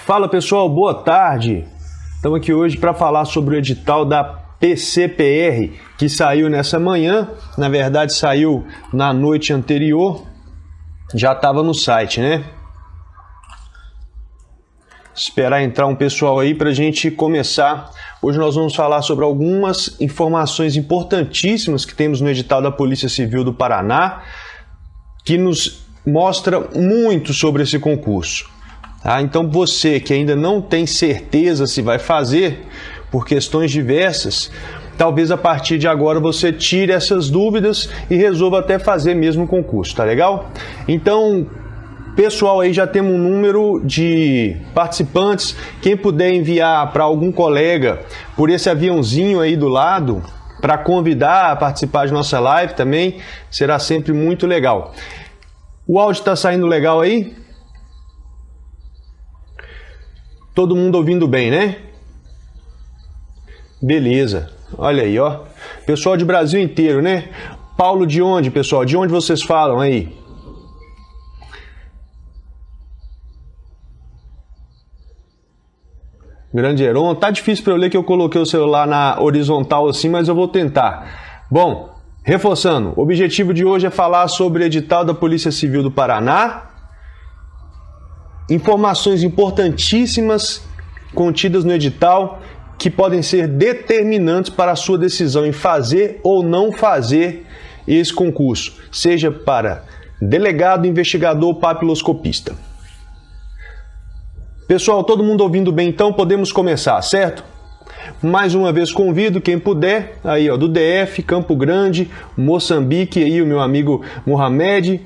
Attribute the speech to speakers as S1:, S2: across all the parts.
S1: Fala pessoal, boa tarde. Estamos aqui hoje para falar sobre o edital da PCPR que saiu nessa manhã. Na verdade saiu na noite anterior, já estava no site, né? Esperar entrar um pessoal aí para a gente começar. Hoje nós vamos falar sobre algumas informações importantíssimas que temos no edital da Polícia Civil do Paraná, que nos mostra muito sobre esse concurso. Tá? Então você que ainda não tem certeza se vai fazer, por questões diversas, talvez a partir de agora você tire essas dúvidas e resolva até fazer mesmo o concurso, tá legal? Então, pessoal, aí já temos um número de participantes. Quem puder enviar para algum colega por esse aviãozinho aí do lado, para convidar a participar de nossa live também, será sempre muito legal. O áudio está saindo legal aí? Todo mundo ouvindo bem, né? Beleza. Olha aí, ó. Pessoal de Brasil inteiro, né? Paulo, de onde, pessoal? De onde vocês falam aí? Grande Heron. Tá difícil para eu ler que eu coloquei o celular na horizontal assim, mas eu vou tentar. Bom, reforçando, o objetivo de hoje é falar sobre o edital da Polícia Civil do Paraná. Informações importantíssimas contidas no edital que podem ser determinantes para a sua decisão em fazer ou não fazer esse concurso, seja para delegado, investigador ou papiloscopista. Pessoal, todo mundo ouvindo bem, então podemos começar, certo? Mais uma vez convido quem puder, aí ó, do DF, Campo Grande, Moçambique, aí o meu amigo Mohamed.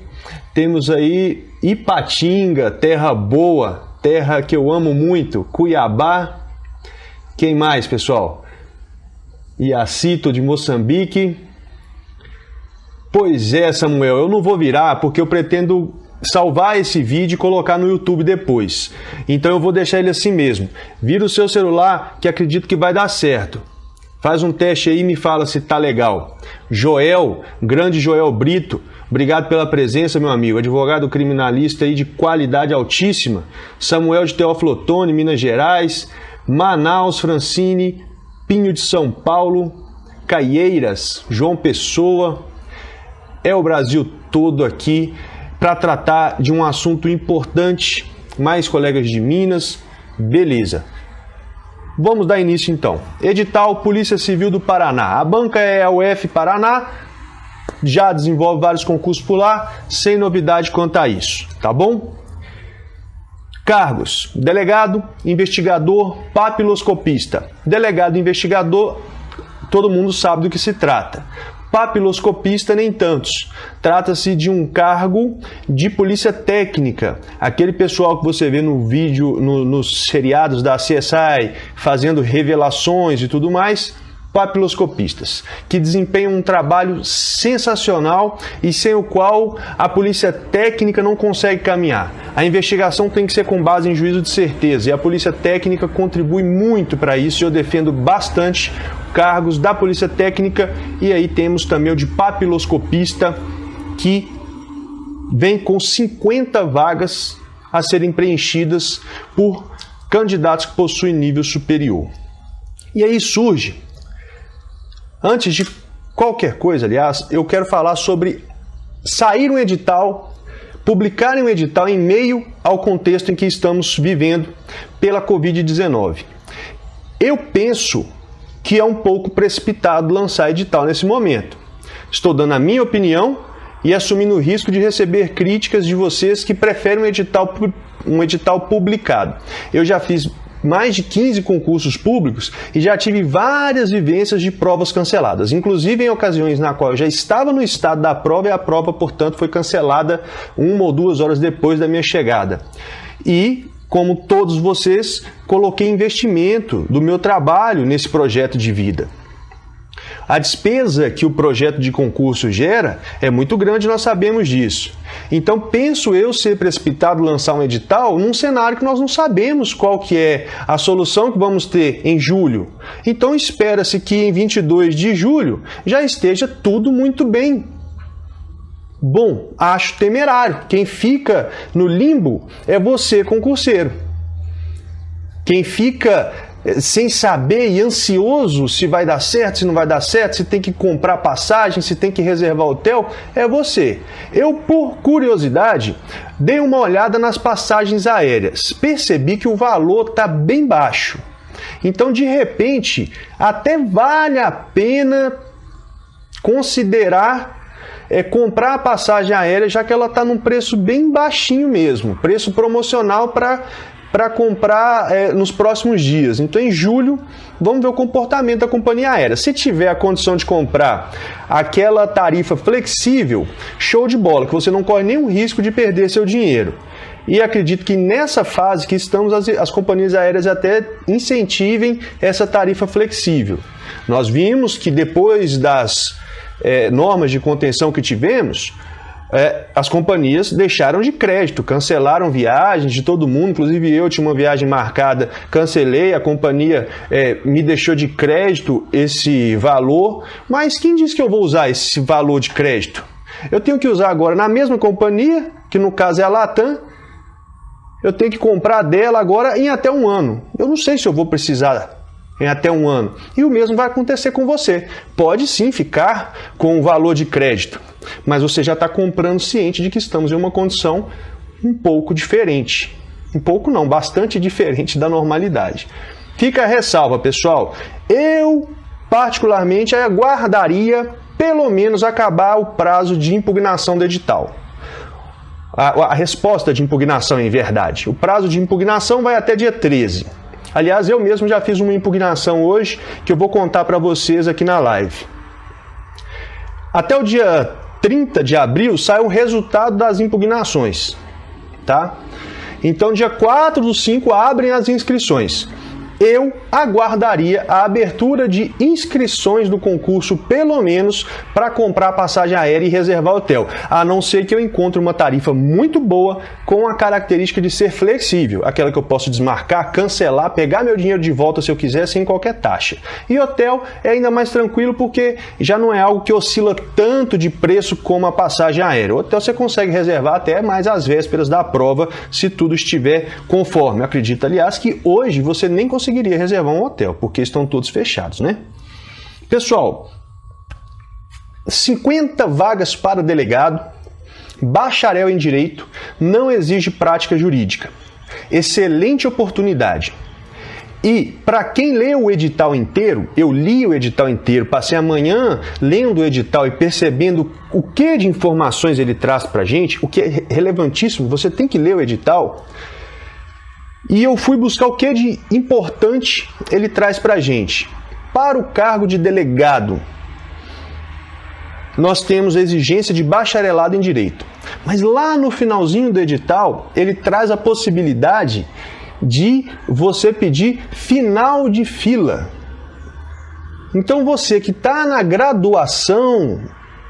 S1: Temos aí Ipatinga, terra boa, terra que eu amo muito, Cuiabá. Quem mais, pessoal? Iacito de Moçambique. Pois é, Samuel, eu não vou virar porque eu pretendo salvar esse vídeo e colocar no YouTube depois. Então eu vou deixar ele assim mesmo. Vira o seu celular que acredito que vai dar certo. Faz um teste aí e me fala se tá legal. Joel, grande Joel Brito, obrigado pela presença, meu amigo. Advogado criminalista aí de qualidade altíssima. Samuel de Teófilo Otoni, Minas Gerais. Manaus, Francine. Pinho de São Paulo. Caieiras, João Pessoa. É o Brasil todo aqui para tratar de um assunto importante. Mais colegas de Minas. Beleza. Vamos dar início então. Edital Polícia Civil do Paraná. A banca é a UF Paraná, já desenvolve vários concursos por lá, sem novidade quanto a isso, tá bom? Cargos: delegado, investigador, papiloscopista. Delegado e investigador, todo mundo sabe do que se trata. Papiloscopista, nem tantos. Trata-se de um cargo de polícia técnica. Aquele pessoal que você vê no vídeo, nos seriados da CSI, fazendo revelações e tudo mais, papiloscopistas, que desempenham um trabalho sensacional e sem o qual a polícia técnica não consegue caminhar. A investigação tem que ser com base em juízo de certeza e a polícia técnica contribui muito para isso e eu defendo bastante cargos da polícia técnica. E aí temos também o de papiloscopista, que vem com 50 vagas a serem preenchidas por candidatos que possuem nível superior. E aí surge, antes de qualquer coisa, aliás, eu quero falar sobre sair um edital, publicarem um edital em meio ao contexto em que estamos vivendo pela Covid-19. Eu penso que é um pouco precipitado lançar edital nesse momento. Estou dando a minha opinião e assumindo o risco de receber críticas de vocês que preferem um edital publicado. Eu já fiz mais de 15 concursos públicos e já tive várias vivências de provas canceladas, inclusive em ocasiões na qual eu já estava no estado da prova e a prova, portanto, foi cancelada 1 ou 2 horas depois da minha chegada. E, como todos vocês, coloquei investimento do meu trabalho nesse projeto de vida. A despesa que o projeto de concurso gera é muito grande, nós sabemos disso. Então, penso eu ser precipitado lançar um edital num cenário que nós não sabemos qual que é a solução que vamos ter em julho. Então, espera-se que em 22 de julho já esteja tudo muito bem. Bom, acho temerário. Quem fica no limbo é você, concurseiro. Quem fica sem saber e ansioso se vai dar certo, se não vai dar certo, se tem que comprar passagem, se tem que reservar hotel, é você. Eu, por curiosidade, dei uma olhada nas passagens aéreas. Percebi que o valor está bem baixo. Então, de repente, até vale a pena considerar comprar a passagem aérea, já que ela está num preço bem baixinho mesmo, preço promocional para comprar nos próximos dias. Então, em julho, vamos ver o comportamento da companhia aérea. Se tiver a condição de comprar aquela tarifa flexível, show de bola, que você não corre nenhum risco de perder seu dinheiro. E acredito que nessa fase que estamos, as companhias aéreas até incentivem essa tarifa flexível. Nós vimos que depois das normas de contenção que tivemos, as companhias deixaram de crédito, cancelaram viagens de todo mundo, inclusive eu tinha uma viagem marcada, cancelei, a companhia me deixou de crédito esse valor, mas quem disse que eu vou usar esse valor de crédito? Eu tenho que usar agora na mesma companhia, que no caso é a Latam, eu tenho que comprar dela agora em até um ano. Eu não sei se eu vou precisar em até um ano. E o mesmo vai acontecer com você. Pode sim ficar com o valor de crédito, mas você já está comprando ciente de que estamos em uma condição um pouco diferente. Um pouco não, bastante diferente da normalidade. Fica a ressalva, pessoal. Eu, particularmente, aguardaria pelo menos acabar o prazo de impugnação do edital. A resposta de impugnação, em verdade. O prazo de impugnação vai até dia 13. Aliás, eu mesmo já fiz uma impugnação hoje, que eu vou contar para vocês aqui na live. Até o dia 30 de abril sai o resultado das impugnações, tá? Então, dia 4/5 abrem as inscrições. Eu aguardaria a abertura de inscrições do concurso, pelo menos, para comprar passagem aérea e reservar hotel, a não ser que eu encontre uma tarifa muito boa com a característica de ser flexível, aquela que eu posso desmarcar, cancelar, pegar meu dinheiro de volta se eu quiser, sem qualquer taxa. E hotel é ainda mais tranquilo porque já não é algo que oscila tanto de preço como a passagem aérea. O hotel você consegue reservar até mais às vésperas da prova, se tudo estiver conforme. Eu acredito, aliás, que hoje você nem conseguiria reservar um hotel, porque estão todos fechados, né? Pessoal, 50 vagas para delegado, bacharel em direito, não exige prática jurídica. Excelente oportunidade. E para quem lê o edital inteiro, eu li o edital inteiro, passei a manhã lendo o edital e percebendo o que de informações ele traz para a gente, o que é relevantíssimo, você tem que ler o edital. E eu fui buscar o que de importante ele traz para a gente. Para o cargo de delegado, nós temos a exigência de bacharelado em direito. Mas lá no finalzinho do edital, ele traz a possibilidade de você pedir final de fila. Então você que está na graduação,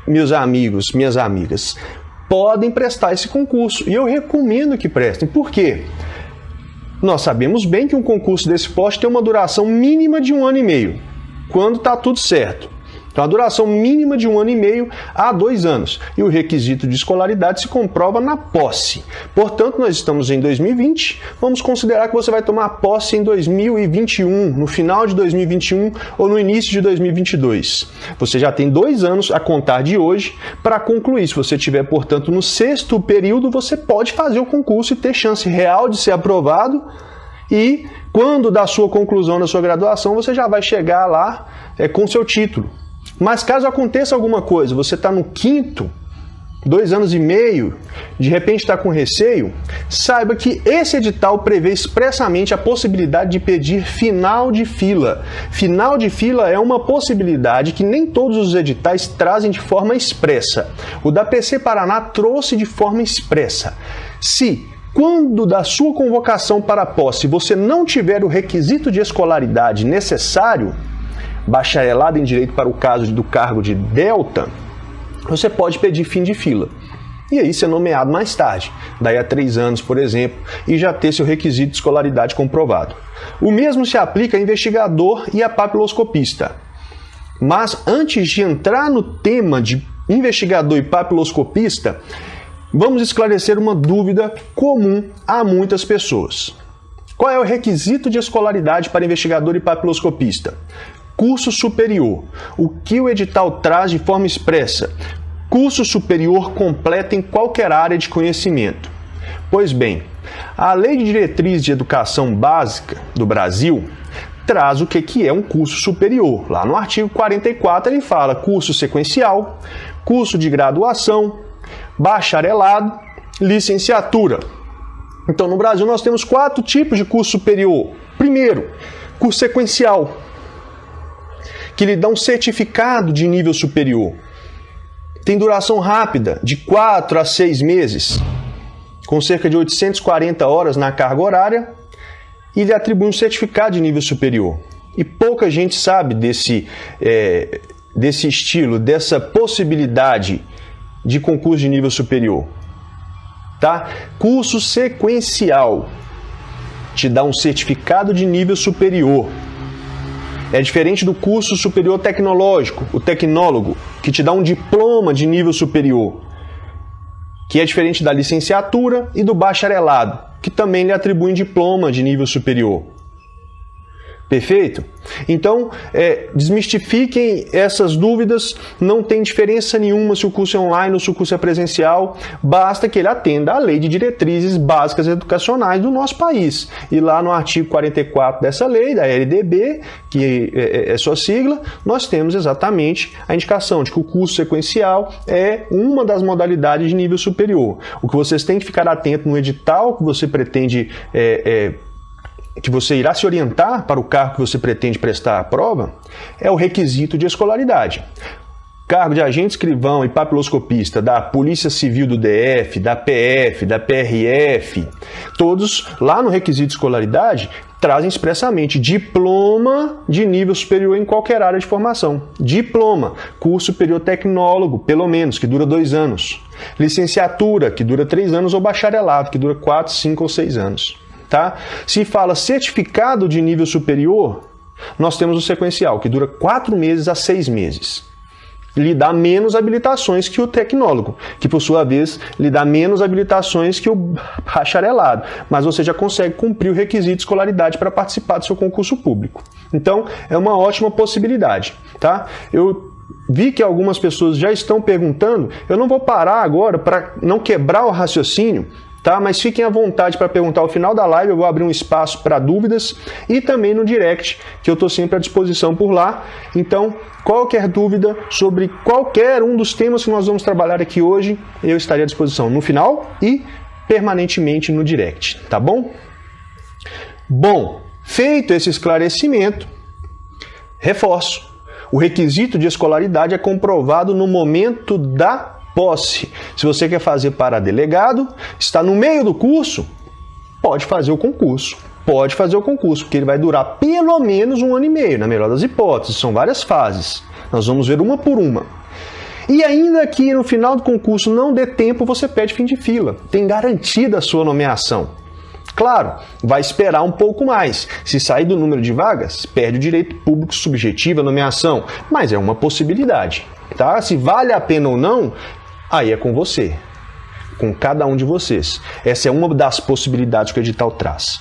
S1: meus amigos, minhas amigas, podem prestar esse concurso. E eu recomendo que prestem. Por quê? Nós sabemos bem que um concurso desse porte tem uma duração mínima de 1 ano e meio, quando está tudo certo. Então, a duração mínima de 1 ano e meio a 2 anos. E o requisito de escolaridade se comprova na posse. Portanto, nós estamos em 2020, vamos considerar que você vai tomar posse em 2021, no final de 2021 ou no início de 2022. Você já tem 2 anos a contar de hoje para concluir. Se você estiver, portanto, no 6º período, você pode fazer o concurso e ter chance real de ser aprovado. E quando da sua conclusão da sua graduação, você já vai chegar lá com seu título. Mas caso aconteça alguma coisa, você está no 5º, 2 anos e meio, de repente está com receio, saiba que esse edital prevê expressamente a possibilidade de pedir final de fila. Final de fila é uma possibilidade que nem todos os editais trazem de forma expressa. O da PC Paraná trouxe de forma expressa. Se quando da sua convocação para a posse você não tiver o requisito de escolaridade necessário, bacharelado em direito para o caso do cargo de delta, você pode pedir fim de fila. E aí ser nomeado mais tarde, daí a 3 anos, por exemplo, e já ter seu requisito de escolaridade comprovado. O mesmo se aplica a investigador e a papiloscopista. Mas antes de entrar no tema de investigador e papiloscopista, vamos esclarecer uma dúvida comum a muitas pessoas. Qual é o requisito de escolaridade para investigador e papiloscopista? Curso superior. O que o edital traz de forma expressa? Curso superior completo em qualquer área de conhecimento. Pois bem, a Lei de Diretriz de Educação Básica do Brasil traz o que é um curso superior. Lá no artigo 44 ele fala curso sequencial, curso de graduação, bacharelado, licenciatura. Então, no Brasil, nós temos 4 tipos de curso superior. Primeiro, curso sequencial, que lhe dá um certificado de nível superior. Tem duração rápida, de 4 a 6 meses, com cerca de 840 horas na carga horária, e lhe atribui um certificado de nível superior. E pouca gente sabe desse estilo, dessa possibilidade de concurso de nível superior. Tá? Curso sequencial te dá um certificado de nível superior. É diferente do curso superior tecnológico, o tecnólogo, que te dá um diploma de nível superior, que é diferente da licenciatura e do bacharelado, que também lhe atribui um diploma de nível superior. Perfeito? Então, desmistifiquem essas dúvidas, não tem diferença nenhuma se o curso é online ou se o curso é presencial, basta que ele atenda à Lei de Diretrizes Básicas Educacionais do nosso país. E lá no artigo 44 dessa lei, da LDB, que é sua sigla, nós temos exatamente a indicação de que o curso sequencial é uma das modalidades de nível superior. O que vocês têm que ficar atento no edital que você pretende que você irá se orientar para o cargo que você pretende prestar a prova, é o requisito de escolaridade. Cargo de agente escrivão e papiloscopista da Polícia Civil do DF, da PF, da PRF, todos lá no requisito de escolaridade trazem expressamente diploma de nível superior em qualquer área de formação. Diploma, curso superior tecnólogo, pelo menos, que dura 2 anos. Licenciatura, que dura 3 anos, ou bacharelado, que dura 4, 5 ou 6 anos. Tá? Se fala certificado de nível superior, nós temos o sequencial, que dura 4 meses a 6 meses. Lhe dá menos habilitações que o tecnólogo, que por sua vez lhe dá menos habilitações que o bacharelado, mas você já consegue cumprir o requisito de escolaridade para participar do seu concurso público. Então, é uma ótima possibilidade. Tá? Eu vi que algumas pessoas já estão perguntando, eu não vou parar agora para não quebrar o raciocínio, tá? Mas fiquem à vontade para perguntar ao final da live, eu vou abrir um espaço para dúvidas e também no direct, que eu estou sempre à disposição por lá. Então, qualquer dúvida sobre qualquer um dos temas que nós vamos trabalhar aqui hoje, eu estarei à disposição no final e permanentemente no direct, tá bom? Bom, feito esse esclarecimento, reforço, o requisito de escolaridade é comprovado no momento da posse. Se você quer fazer para delegado, está no meio do curso, pode fazer o concurso. Pode fazer o concurso, porque ele vai durar pelo menos 1 ano e meio, na melhor das hipóteses. São várias fases. Nós vamos ver uma por uma. E ainda que no final do concurso não dê tempo, você pede fim de fila. Tem garantida a sua nomeação. Claro, vai esperar um pouco mais. Se sair do número de vagas, perde o direito público subjetivo à nomeação. Mas é uma possibilidade. Tá? Se vale a pena ou não, aí é com você, com cada um de vocês. Essa é uma das possibilidades que o edital traz.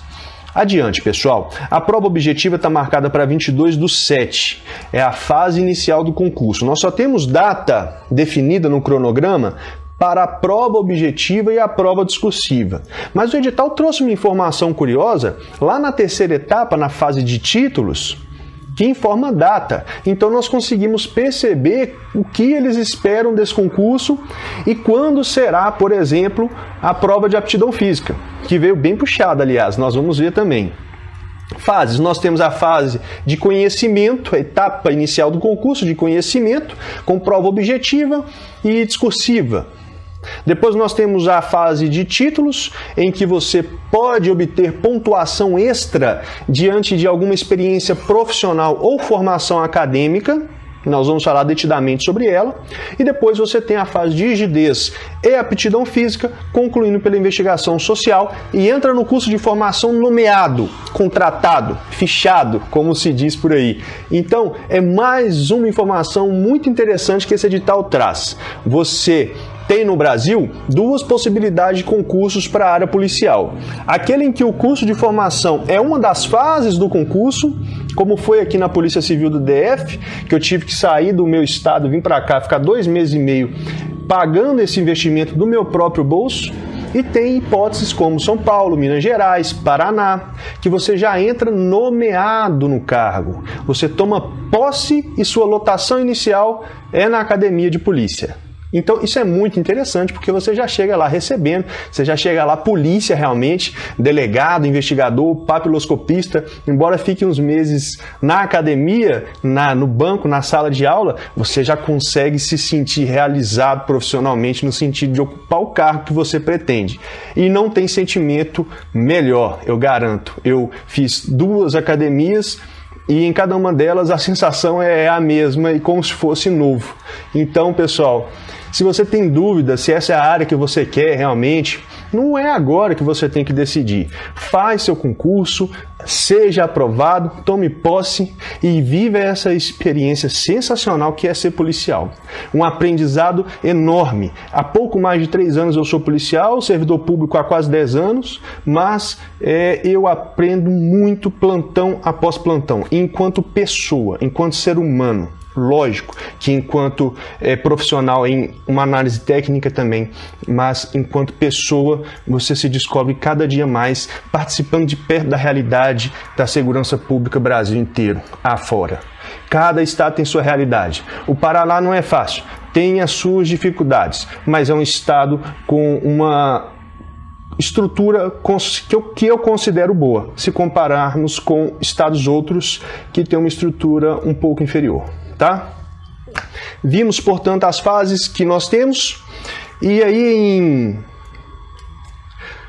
S1: Adiante, pessoal. A prova objetiva está marcada para 22/7. É a fase inicial do concurso. Nós só temos data definida no cronograma para a prova objetiva e a prova discursiva. Mas o edital trouxe uma informação curiosa lá na terceira etapa, na fase de títulos, que informa a data. Então nós conseguimos perceber o que eles esperam desse concurso e quando será, por exemplo, a prova de aptidão física, que veio bem puxada, aliás, nós vamos ver também. Fases, nós temos a fase de conhecimento, a etapa inicial do concurso de conhecimento, com prova objetiva e discursiva. Depois nós temos a fase de títulos, em que você pode obter pontuação extra diante de alguma experiência profissional ou formação acadêmica. Nós vamos falar detidamente sobre ela. E depois você tem a fase de rigidez e aptidão física, concluindo pela investigação social e entra no curso de formação nomeado, contratado, fichado, como se diz por aí. Então, é mais uma informação muito interessante que esse edital traz. Você tem no Brasil duas possibilidades de concursos para a área policial. Aquele em que o curso de formação é uma das fases do concurso, como foi aqui na Polícia Civil do DF, que eu tive que sair do meu estado, vim para cá, ficar 2 meses e meio pagando esse investimento do meu próprio bolso. E tem hipóteses como São Paulo, Minas Gerais, Paraná, que você já entra nomeado no cargo. Você toma posse e sua lotação inicial é na academia de polícia. Então isso é muito interessante, porque você já chega lá recebendo, você já chega lá polícia realmente, delegado, investigador, papiloscopista, embora fique uns meses na academia, no banco, na sala de aula, você já consegue se sentir realizado profissionalmente no sentido de ocupar o cargo que você pretende. E não tem sentimento melhor, eu garanto. Eu fiz 2 academias, e em cada uma delas a sensação é a mesma e como se fosse novo. Então, pessoal, se você tem dúvida se essa é a área que você quer realmente, não é agora que você tem que decidir. Faz seu concurso, seja aprovado, tome posse e viva essa experiência sensacional que é ser policial. Um aprendizado enorme. Há pouco mais de 3 anos eu sou policial, servidor público há quase 10 anos, mas eu aprendo muito plantão após plantão, enquanto pessoa, enquanto ser humano. Lógico que enquanto profissional em uma análise técnica também, mas enquanto pessoa você se descobre cada dia mais participando de perto da realidade da segurança pública Brasil inteiro, afora. Cada estado tem sua realidade. O Paraná não é fácil, tem as suas dificuldades, mas é um estado com uma estrutura que eu considero boa, se compararmos com estados outros que têm uma estrutura um pouco inferior. Tá? Vimos, portanto, as fases que nós temos, e aí,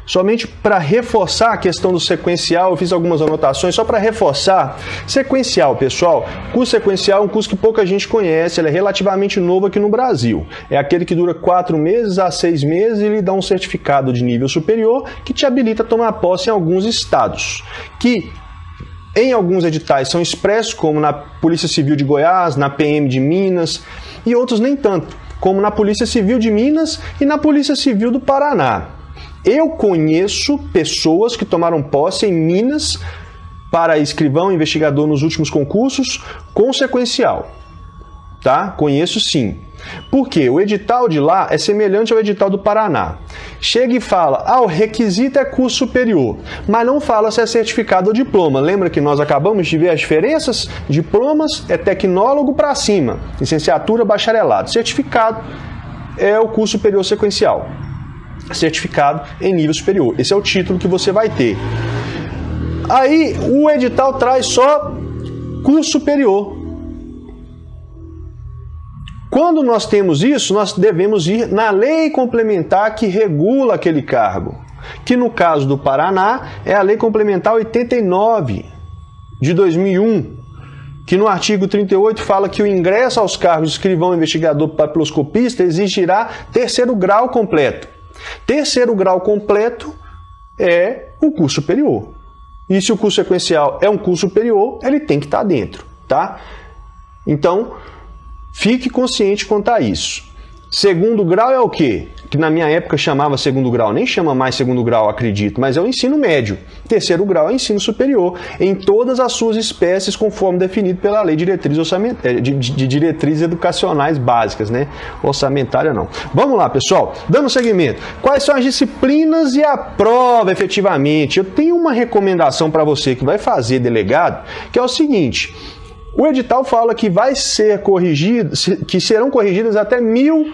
S1: somente para reforçar a questão do sequencial, eu fiz algumas anotações só para reforçar. Sequencial, pessoal, curso sequencial é um curso que pouca gente conhece, ele é relativamente novo aqui no Brasil. É aquele que dura 4 meses a 6 meses e lhe dá um certificado de nível superior que te habilita a tomar posse em alguns estados, que em alguns editais são expressos, como na Polícia Civil de Goiás, na PM de Minas, e outros nem tanto, como na Polícia Civil de Minas e na Polícia Civil do Paraná. Eu conheço pessoas que tomaram posse em Minas para escrivão, investigador nos últimos concursos, com sequencial. Tá? Conheço sim. Por quê? O edital de lá é semelhante ao edital do Paraná. Chega e fala, o requisito é curso superior, mas não fala se é certificado ou diploma. Lembra que nós acabamos de ver as diferenças? Diplomas é tecnólogo para cima, licenciatura, bacharelado. Certificado é o curso superior sequencial. Certificado em nível superior. Esse é o título que você vai ter. Aí o edital traz só curso superior. Quando nós temos isso, nós devemos ir na lei complementar que regula aquele cargo, que no caso do Paraná é a Lei Complementar 89 de 2001, que no artigo 38 fala que o ingresso aos cargos de escrivão, investigador, papiloscopista exigirá 3º grau completo. 3º grau completo é o curso superior. E se o curso sequencial é um curso superior, ele tem que estar dentro, tá? Então, fique consciente quanto a isso. 2º grau é o quê? Que na minha época chamava 2º grau, nem chama mais 2º grau, acredito, mas é o ensino médio. 3º grau é o ensino superior, em todas as suas espécies, conforme definido pela Lei de Diretrizes Educacionais Básicas, né? Orçamentária não. Vamos lá, pessoal, dando seguimento. Quais são as disciplinas e a prova, efetivamente? Eu tenho uma recomendação para você que vai fazer delegado, que é o seguinte: o edital fala que vai ser corrigido, que serão corrigidas até 1000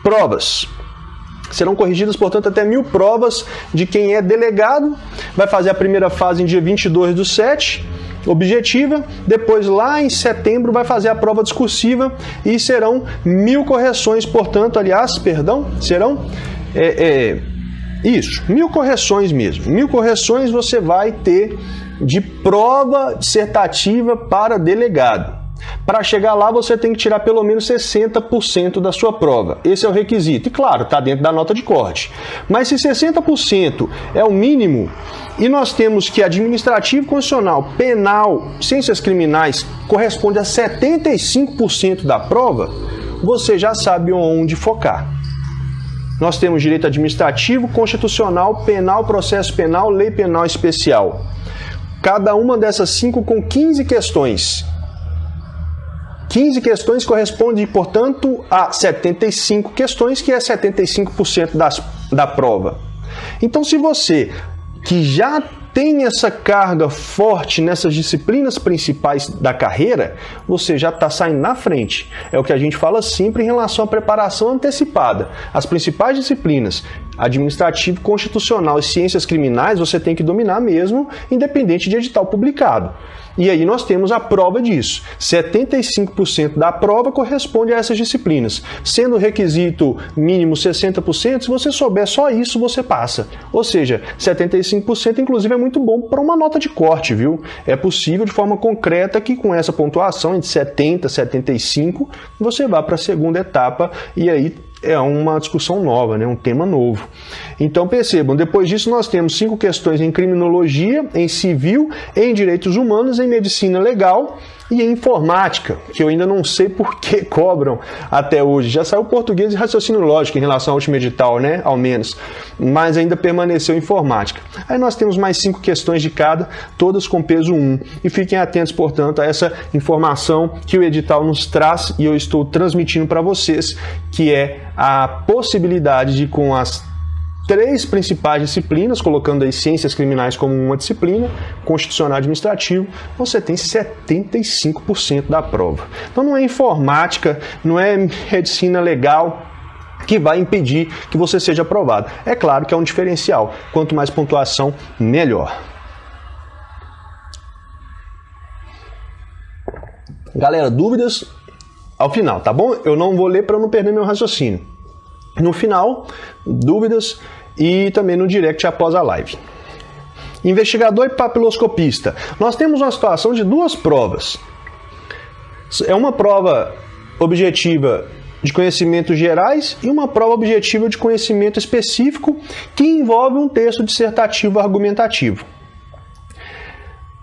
S1: provas. Serão corrigidas, portanto, até 1000 provas de quem é delegado. Vai fazer a primeira fase em dia 22/7, objetiva. Depois, lá em setembro, vai fazer a prova discursiva e serão 1000 correções, portanto, serão... Isso, 1000 correções mesmo. 1000 correções você vai ter de prova dissertativa para delegado. Para chegar lá, você tem que tirar pelo menos 60% da sua prova. Esse é o requisito. E claro, está dentro da nota de corte. Mas se 60% é o mínimo, e nós temos que administrativo, constitucional, penal, ciências criminais corresponde a 75% da prova, você já sabe onde focar. Nós temos direito administrativo, constitucional, penal, processo penal, lei penal especial. Cada uma dessas 5 com 15 questões. 15 questões correspondem, portanto, a 75 questões, que é 75% da prova. Então, se você que já tem essa carga forte nessas disciplinas principais da carreira, você já está saindo na frente. É o que a gente fala sempre em relação à preparação antecipada. As principais disciplinas, administrativo, constitucional e ciências criminais, você tem que dominar mesmo, independente de edital publicado. E aí nós temos a prova disso. 75% da prova corresponde a essas disciplinas. Sendo o requisito mínimo 60%, se você souber só isso, você passa. Ou seja, 75% inclusive é muito bom para uma nota de corte, viu? É possível de forma concreta que com essa pontuação entre 70 e 75, você vá para a segunda etapa e aí é uma discussão nova, né? Um tema novo. Então percebam, depois disso nós temos 5 questões em criminologia, em civil, em direitos humanos, em medicina legal e em informática, que eu ainda não sei por que cobram até hoje. Já saiu português e raciocínio lógico em relação ao último edital, né? Ao menos. Mas ainda permaneceu informática. Aí nós temos mais 5 questões de cada, todas com peso 1. E fiquem atentos, portanto, a essa informação que o edital nos traz e eu estou transmitindo para vocês, que é a possibilidade de, com as 3 principais disciplinas, colocando aí ciências criminais como uma disciplina, constitucional administrativo, você tem 75% da prova. Então não é informática, não é medicina legal que vai impedir que você seja aprovado. É claro que é um diferencial. Quanto mais pontuação, melhor. Galera, dúvidas ao final, tá bom? Eu não vou ler para não perder meu raciocínio. No final, dúvidas e também no direct após a live. Investigador e papiloscopista. Nós temos uma situação de 2 provas. É uma prova objetiva de conhecimentos gerais e uma prova objetiva de conhecimento específico que envolve um texto dissertativo argumentativo.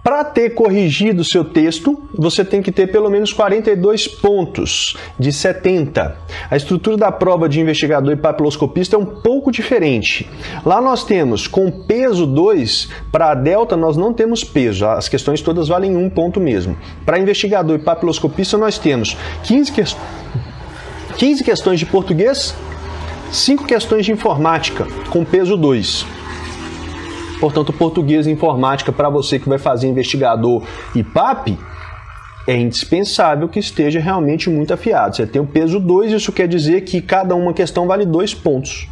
S1: Para ter corrigido o seu texto, você tem que ter pelo menos 42 pontos de 70. A estrutura da prova de investigador e papiloscopista é um pouco diferente. Lá nós temos, com peso 2, para a delta nós não temos peso, as questões todas valem 1 ponto mesmo. Para investigador e papiloscopista nós temos 15 questões de português, 5 questões de informática, com peso 2. Portanto, português e informática, para você que vai fazer investigador e PAP, é indispensável que esteja realmente muito afiado. Você tem o peso 2, isso quer dizer que cada uma questão vale 2 pontos.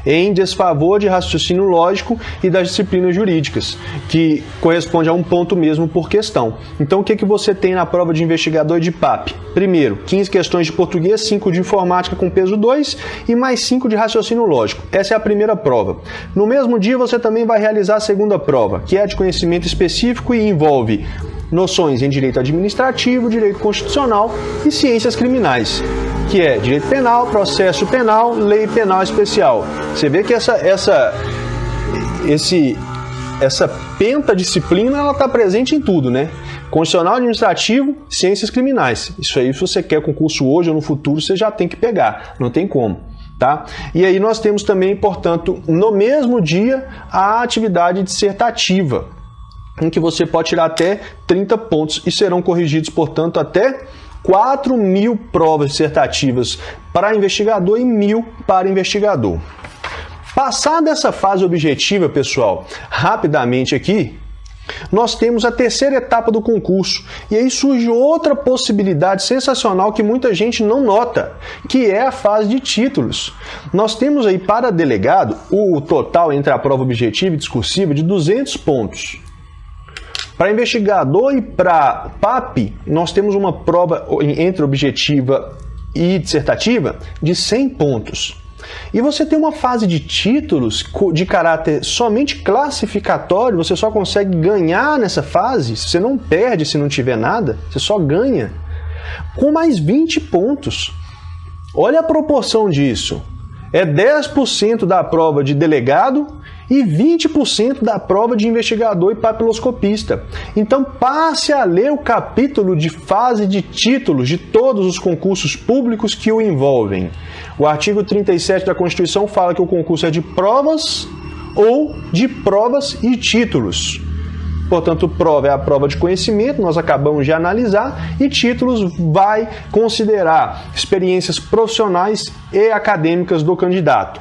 S1: Em desfavor de raciocínio lógico e das disciplinas jurídicas, que corresponde a 1 ponto mesmo por questão. Então, o que você tem na prova de investigador e de PAP? Primeiro, 15 questões de português, 5 de informática com peso 2 e mais 5 de raciocínio lógico. Essa é a primeira prova. No mesmo dia, você também vai realizar a segunda prova, que é a de conhecimento específico e envolve noções em direito administrativo, direito constitucional e ciências criminais, que é direito penal, processo penal, lei penal especial. Você vê que essa pentadisciplina ela está presente em tudo, né? Constitucional, administrativo, ciências criminais. Isso aí, se você quer concurso hoje ou no futuro, você já tem que pegar, não tem como. Tá? E aí nós temos também, portanto, no mesmo dia, a atividade dissertativa, em que você pode tirar até 30 pontos e serão corrigidos, portanto, até 4.000 provas dissertativas para investigador e 1.000 para investigador. Passada essa fase objetiva, pessoal, rapidamente aqui, nós temos a terceira etapa do concurso. E aí surge outra possibilidade sensacional que muita gente não nota, que é a fase de títulos. Nós temos aí para delegado o total entre a prova objetiva e discursiva de 200 pontos. Para investigador e para PAP, nós temos uma prova entre objetiva e dissertativa de 100 pontos. E você tem uma fase de títulos de caráter somente classificatório, você só consegue ganhar nessa fase, você não perde se não tiver nada, você só ganha, com mais 20 pontos. Olha a proporção disso. É 10% da prova de delegado e 20% da prova de investigador e papiloscopista. Então passe a ler o capítulo de fase de títulos de todos os concursos públicos que o envolvem. O artigo 37 da Constituição fala que o concurso é de provas ou de provas e títulos. Portanto, prova é a prova de conhecimento, nós acabamos de analisar, e títulos vai considerar experiências profissionais e acadêmicas do candidato.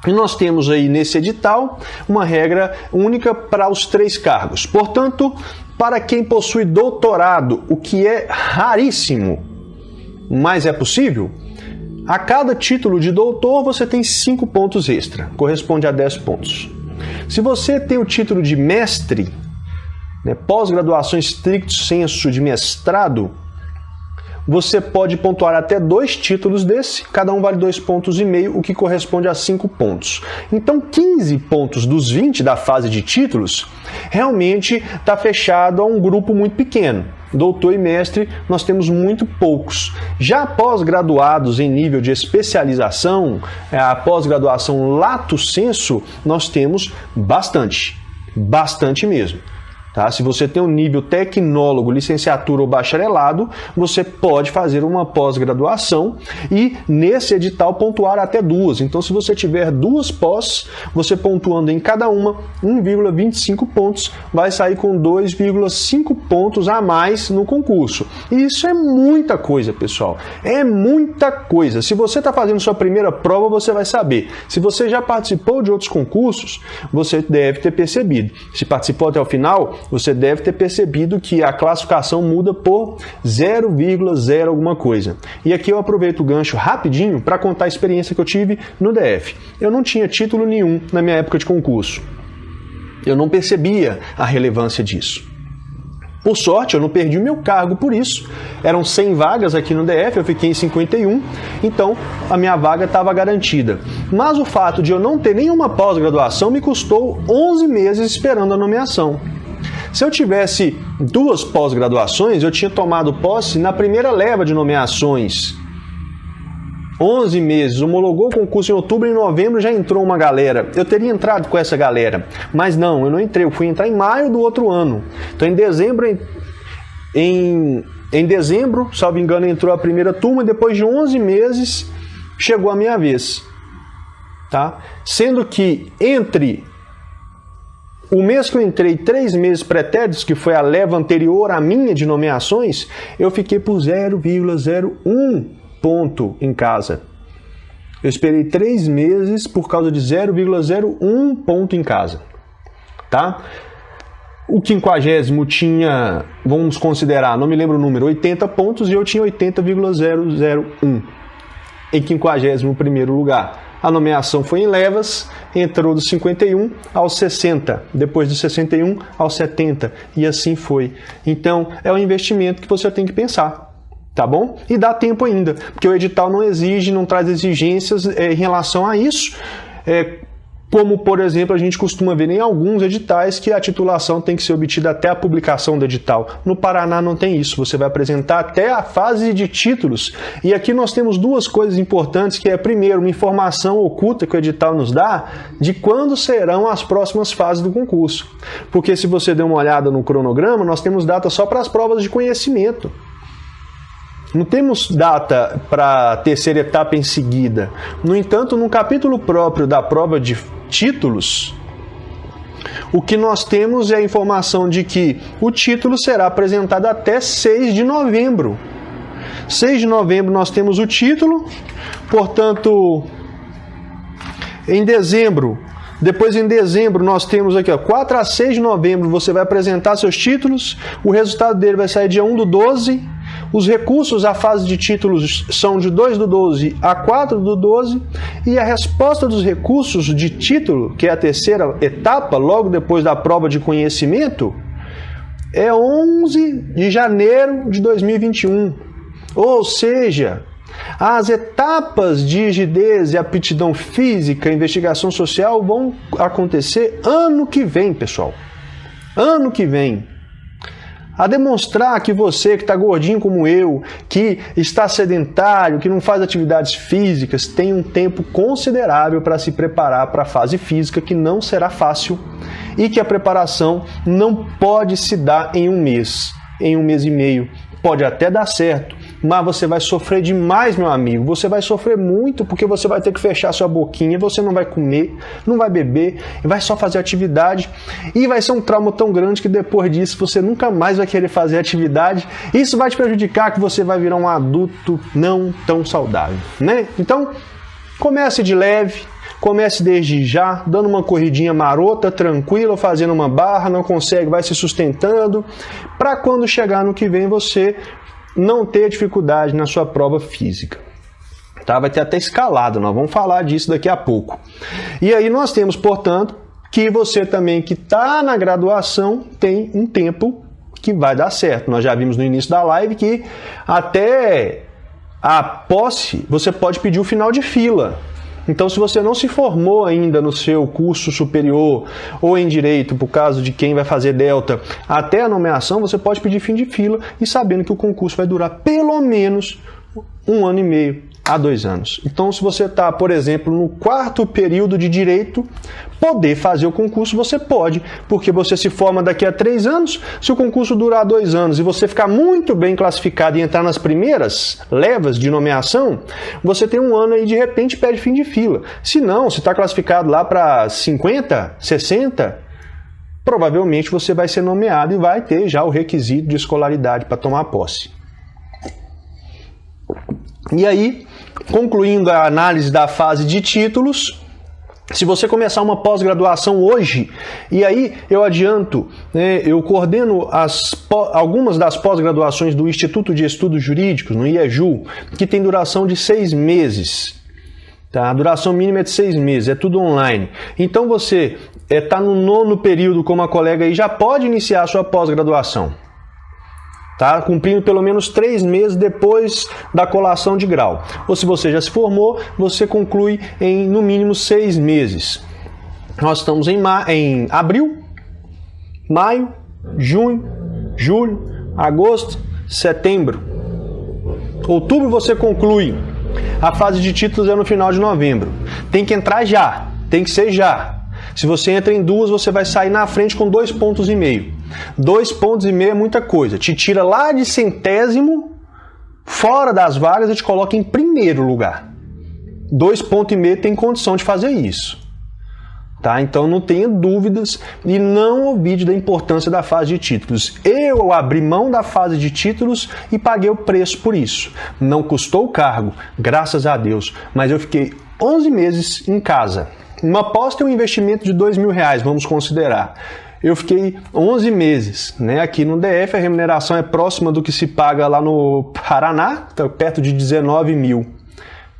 S1: E nós temos aí nesse edital uma regra única para os 3 cargos. Portanto, para quem possui doutorado, o que é raríssimo, mas é possível, a cada título de doutor você tem 5 pontos extra, corresponde a 10 pontos. Se você tem o título de mestre, pós-graduação stricto sensu de mestrado, você pode pontuar até 2 títulos desse, cada um vale 2,5 pontos, o que corresponde a 5 pontos. Então 15 pontos dos 20 da fase de títulos realmente está fechado a um grupo muito pequeno. Doutor e mestre nós temos muito poucos. Já pós-graduados em nível de especialização, a pós-graduação lato sensu, nós temos bastante mesmo. Tá? Se você tem um nível tecnólogo, licenciatura ou bacharelado, você pode fazer uma pós-graduação e nesse edital pontuar até 2. Então, se você tiver 2 pós, você pontuando em cada uma 1,25 pontos, vai sair com 2,5 pontos a mais no concurso. E isso é muita coisa, pessoal. É muita coisa. Se você está fazendo sua primeira prova, você vai saber. Se você já participou de outros concursos, você deve ter percebido. Se participou até o final, você deve ter percebido que a classificação muda por 0,0 alguma coisa. E aqui eu aproveito o gancho rapidinho para contar a experiência que eu tive no DF. Eu não tinha título nenhum na minha época de concurso. Eu não percebia a relevância disso. Por sorte, eu não perdi o meu cargo por isso. Eram 100 vagas aqui no DF, eu fiquei em 51, então a minha vaga estava garantida. Mas o fato de eu não ter nenhuma pós-graduação me custou 11 meses esperando a nomeação. Se eu tivesse 2 pós-graduações, eu tinha tomado posse na primeira leva de nomeações. 11 meses, homologou o concurso em outubro, em novembro já entrou uma galera. Eu teria entrado com essa galera, mas não, eu não entrei, eu fui entrar em maio do outro ano. Então em dezembro, salvo engano, entrou a primeira turma, e depois de 11 meses chegou a minha vez. Tá? Sendo que entre o mês que eu entrei, 3 meses pretéritos, que foi a leva anterior à minha de nomeações, eu fiquei por 0,01 ponto em casa. Eu esperei 3 meses por causa de 0,01 ponto em casa. Tá? O 50º tinha, vamos considerar, não me lembro o número, 80 pontos, e eu tinha 80,001 em 51º lugar. A nomeação foi em levas, entrou dos 51 aos 60, depois dos 61 aos 70, e assim foi. Então, é um investimento que você tem que pensar, tá bom? E dá tempo ainda, porque o edital não exige, não traz exigências em relação a isso, como, por exemplo, a gente costuma ver em alguns editais que a titulação tem que ser obtida até a publicação do edital. No Paraná não tem isso, você vai apresentar até a fase de títulos. E aqui nós temos 2 coisas importantes, que é, primeiro, uma informação oculta que o edital nos dá de quando serão as próximas fases do concurso. Porque se você der uma olhada no cronograma, nós temos data só para as provas de conhecimento. Não temos data para a terceira etapa em seguida. No entanto, no capítulo próprio da prova de títulos, o que nós temos é a informação de que o título será apresentado até 6 de novembro. 6 de novembro nós temos o título, portanto, em dezembro, depois em dezembro nós temos aqui, 4 a 6 de novembro você vai apresentar seus títulos, o resultado dele vai sair dia 1 do 12, os recursos à fase de títulos são de 2 do 12 a 4 do 12, e a resposta dos recursos de título, que é a terceira etapa, logo depois da prova de conhecimento, é 11 de janeiro de 2021. Ou seja, as etapas de rigidez e aptidão física, investigação social vão acontecer ano que vem, pessoal. Ano que vem. a demonstrar que você que está gordinho como eu, que está sedentário, que não faz atividades físicas, tem um tempo considerável para se preparar para a fase física, que não será fácil e que a preparação não pode se dar em um mês e meio. Pode até dar certo, mas você vai sofrer demais, meu amigo. Você vai sofrer muito porque você vai ter que fechar sua boquinha, você não vai comer, não vai beber, vai só fazer atividade e vai ser um trauma tão grande que depois disso você nunca mais vai querer fazer atividade. Isso vai te prejudicar, que você vai virar um adulto não tão saudável, né? Então, comece de leve. Comece desde já, dando uma corridinha marota, tranquila, fazendo uma barra, não consegue, vai se sustentando, para quando chegar no que vem você não ter dificuldade na sua prova física. Tá? Vai ter até escalada, nós vamos falar disso daqui a pouco. E aí nós temos, portanto, que você também que está na graduação tem um tempo que vai dar certo. Nós já vimos no início da live que até a posse você pode pedir o final de fila. Então, se você não se formou ainda no seu curso superior ou em direito, por caso de quem vai fazer delta, até a nomeação, você pode pedir fim de fila e sabendo que o concurso vai durar pelo menos 1 ano e meio a 2 anos. Então, se você está, por exemplo, no 4º período de direito, poder fazer o concurso você pode, porque você se forma daqui a 3 anos. Se o concurso durar 2 anos e você ficar muito bem classificado e entrar nas primeiras levas de nomeação, você tem 1 ano aí, de repente pede fim de fila. Se não, se está classificado lá para 50, 60, provavelmente você vai ser nomeado e vai ter já o requisito de escolaridade para tomar posse. E aí, concluindo a análise da fase de títulos, se você começar uma pós-graduação hoje, e aí eu adianto, eu coordeno algumas das pós-graduações do Instituto de Estudos Jurídicos, no IEJU, que tem duração de 6 meses. Tá? A duração mínima é de 6 meses, é tudo online. Então você está no 9º período, como a colega aí, já pode iniciar a sua pós-graduação. Tá? Cumprindo pelo menos 3 meses depois da colação de grau. Ou se você já se formou, você conclui em no mínimo 6 meses. Nós estamos em abril, maio, junho, julho, agosto, setembro. Outubro você conclui. A fase de títulos é no final de novembro. Tem que entrar já, tem que ser já. Se você entra em 2, você vai sair na frente com 2,5 pontos. 2,5 pontos é muita coisa. Te tira lá de 100º, fora das vagas, e te coloca em primeiro lugar. 2,5 pontos tem condição de fazer isso. Tá? Então não tenha dúvidas e não ouvide da importância da fase de títulos. Eu abri mão da fase de títulos e paguei o preço por isso. Não custou o cargo, graças a Deus, mas eu fiquei 11 meses em casa. Uma pós tem um investimento de R$2.000, vamos considerar. Eu fiquei 11 meses, né? Aqui no DF a remuneração é próxima do que se paga lá no Paraná, tá perto de 19 mil.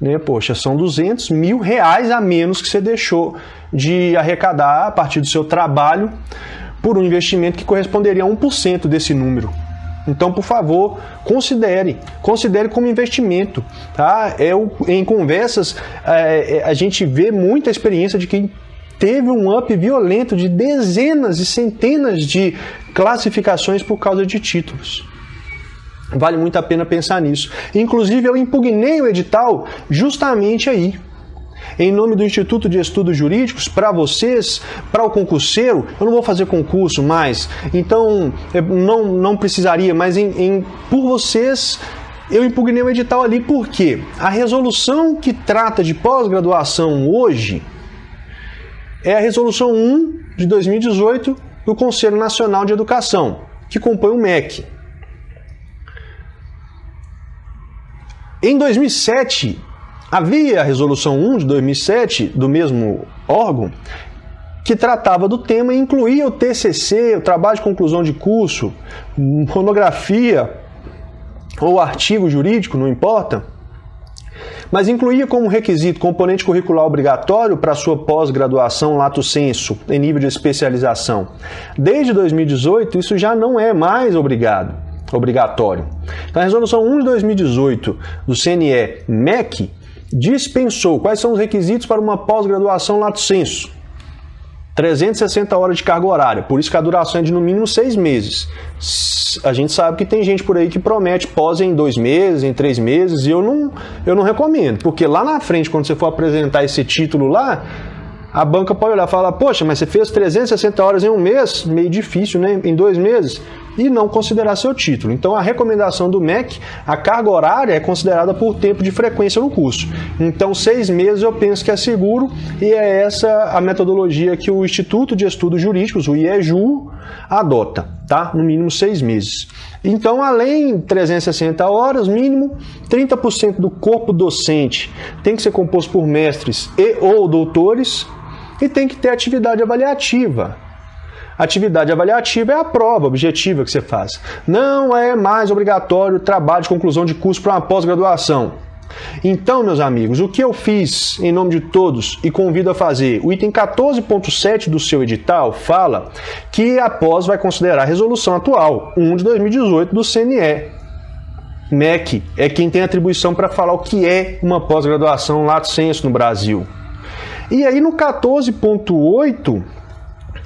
S1: Né? Poxa, são R$200.000 a menos que você deixou de arrecadar a partir do seu trabalho por um investimento que corresponderia a 1% desse número. Então, por favor, considere como investimento. Tá? Em conversas, a gente vê muita experiência de quem teve um up violento de dezenas e centenas de classificações por causa de títulos. Vale muito a pena pensar nisso. Inclusive, eu impugnei o edital justamente aí. Em nome do Instituto de Estudos Jurídicos, para vocês, para o concurseiro, eu não vou fazer concurso mais, então não precisaria, mas por vocês, eu impugnei o edital ali, porque a resolução que trata de pós-graduação hoje é a resolução 1 de 2018 do Conselho Nacional de Educação, que compõe o MEC. Em 2007, havia a resolução 1 de 2007 do mesmo órgão que tratava do tema e incluía o TCC, o trabalho de conclusão de curso, monografia ou artigo jurídico, não importa, mas incluía como requisito componente curricular obrigatório para sua pós-graduação lato sensu, em nível de especialização. Desde 2018, isso já não é mais obrigatório. Então, a resolução 1 de 2018 do CNE MEC dispensou quais são os requisitos para uma pós-graduação lato sensu. 360 horas de carga horária, por isso que a duração é de no mínimo 6 meses. A gente sabe que tem gente por aí que promete pós em 2 meses, em 3 meses, e eu não recomendo, porque lá na frente, quando você for apresentar esse título lá, a banca pode olhar e falar, poxa, mas você fez 360 horas em 1 mês, meio difícil, né? Em 2 meses, e não considerar seu título. Então, a recomendação do MEC, a carga horária é considerada por tempo de frequência no curso. Então, 6 meses eu penso que é seguro, e é essa a metodologia que o Instituto de Estudos Jurídicos, o IEJU, adota, tá? No mínimo 6 meses. Então, além de 360 horas, mínimo 30% do corpo docente tem que ser composto por mestres e ou doutores, e tem que ter atividade avaliativa. Atividade avaliativa é a prova objetiva que você faz. Não é mais obrigatório o trabalho de conclusão de curso para uma pós-graduação. Então, meus amigos, o que eu fiz em nome de todos e convido a fazer? O item 14.7 do seu edital fala que a pós vai considerar a resolução atual, 1 de 2018 do CNE. MEC é quem tem atribuição para falar o que é uma pós-graduação lato sensu no Brasil. E aí no 14.8,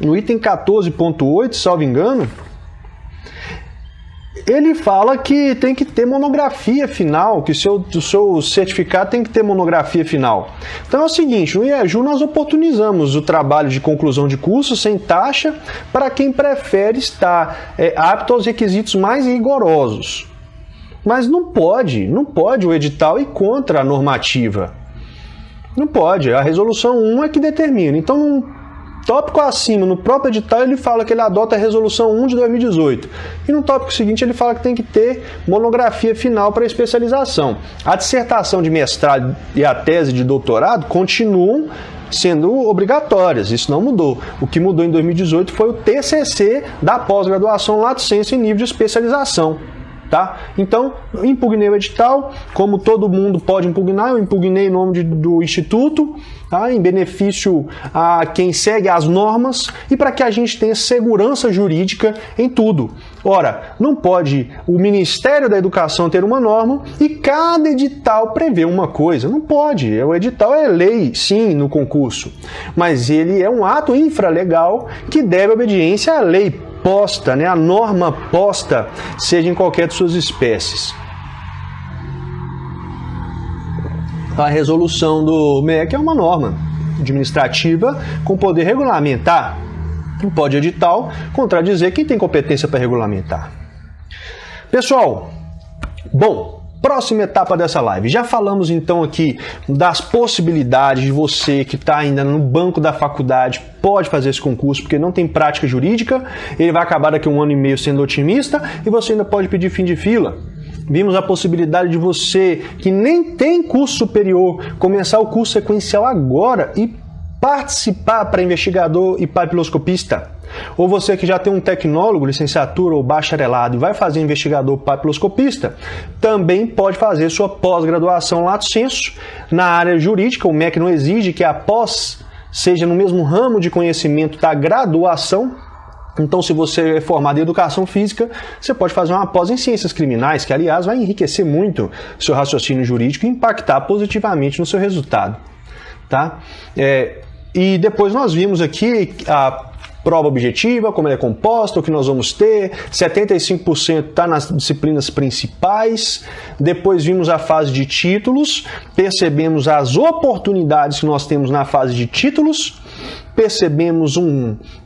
S1: no item 14.8, salvo engano, ele fala que tem que ter monografia final, que o seu certificado tem que ter monografia final. Então é o seguinte, no IEJU nós oportunizamos o trabalho de conclusão de curso sem taxa para quem prefere estar apto aos requisitos mais rigorosos. Mas não pode o edital ir contra a normativa. Não pode, a resolução 1 é que determina. Então, no tópico acima, no próprio edital, ele fala que ele adota a resolução 1 de 2018. E no tópico seguinte, ele fala que tem que ter monografia final para especialização. A dissertação de mestrado e a tese de doutorado continuam sendo obrigatórias, isso não mudou. O que mudou em 2018 foi o TCC da pós-graduação lato sensu em nível de especialização. Tá? Então, impugnei o edital, como todo mundo pode impugnar, eu impugnei em nome do Instituto, tá? Em benefício a quem segue as normas e para que a gente tenha segurança jurídica em tudo. Ora, não pode o Ministério da Educação ter uma norma e cada edital prever uma coisa. Não pode. O edital é lei, sim, no concurso, mas ele é um ato infralegal que deve obediência à lei posta, né, a norma posta, seja em qualquer de suas espécies. A resolução do MEC é uma norma administrativa com poder regulamentar. Não pode edital contradizer quem tem competência para regulamentar. Pessoal, bom, próxima etapa dessa live. Já falamos então aqui das possibilidades de você que está ainda no banco da faculdade pode fazer esse concurso porque não tem prática jurídica, ele vai acabar daqui a 1 ano e meio sendo otimista e você ainda pode pedir fim de fila. Vimos a possibilidade de você que nem tem curso superior começar o curso sequencial agora e participar para investigador e papiloscopista. Ou você que já tem um tecnólogo, licenciatura ou bacharelado e vai fazer investigador papiloscopista, também pode fazer sua pós-graduação lato sensu na área jurídica. O MEC não exige que a pós seja no mesmo ramo de conhecimento da graduação. Então, se você é formado em educação física, você pode fazer uma pós em ciências criminais, que aliás vai enriquecer muito seu raciocínio jurídico e impactar positivamente no seu resultado. Tá? E depois nós vimos aqui a prova objetiva, como ela é composta, o que nós vamos ter, 75% está nas disciplinas principais, depois vimos a fase de títulos, percebemos as oportunidades que nós temos na fase de títulos, percebemos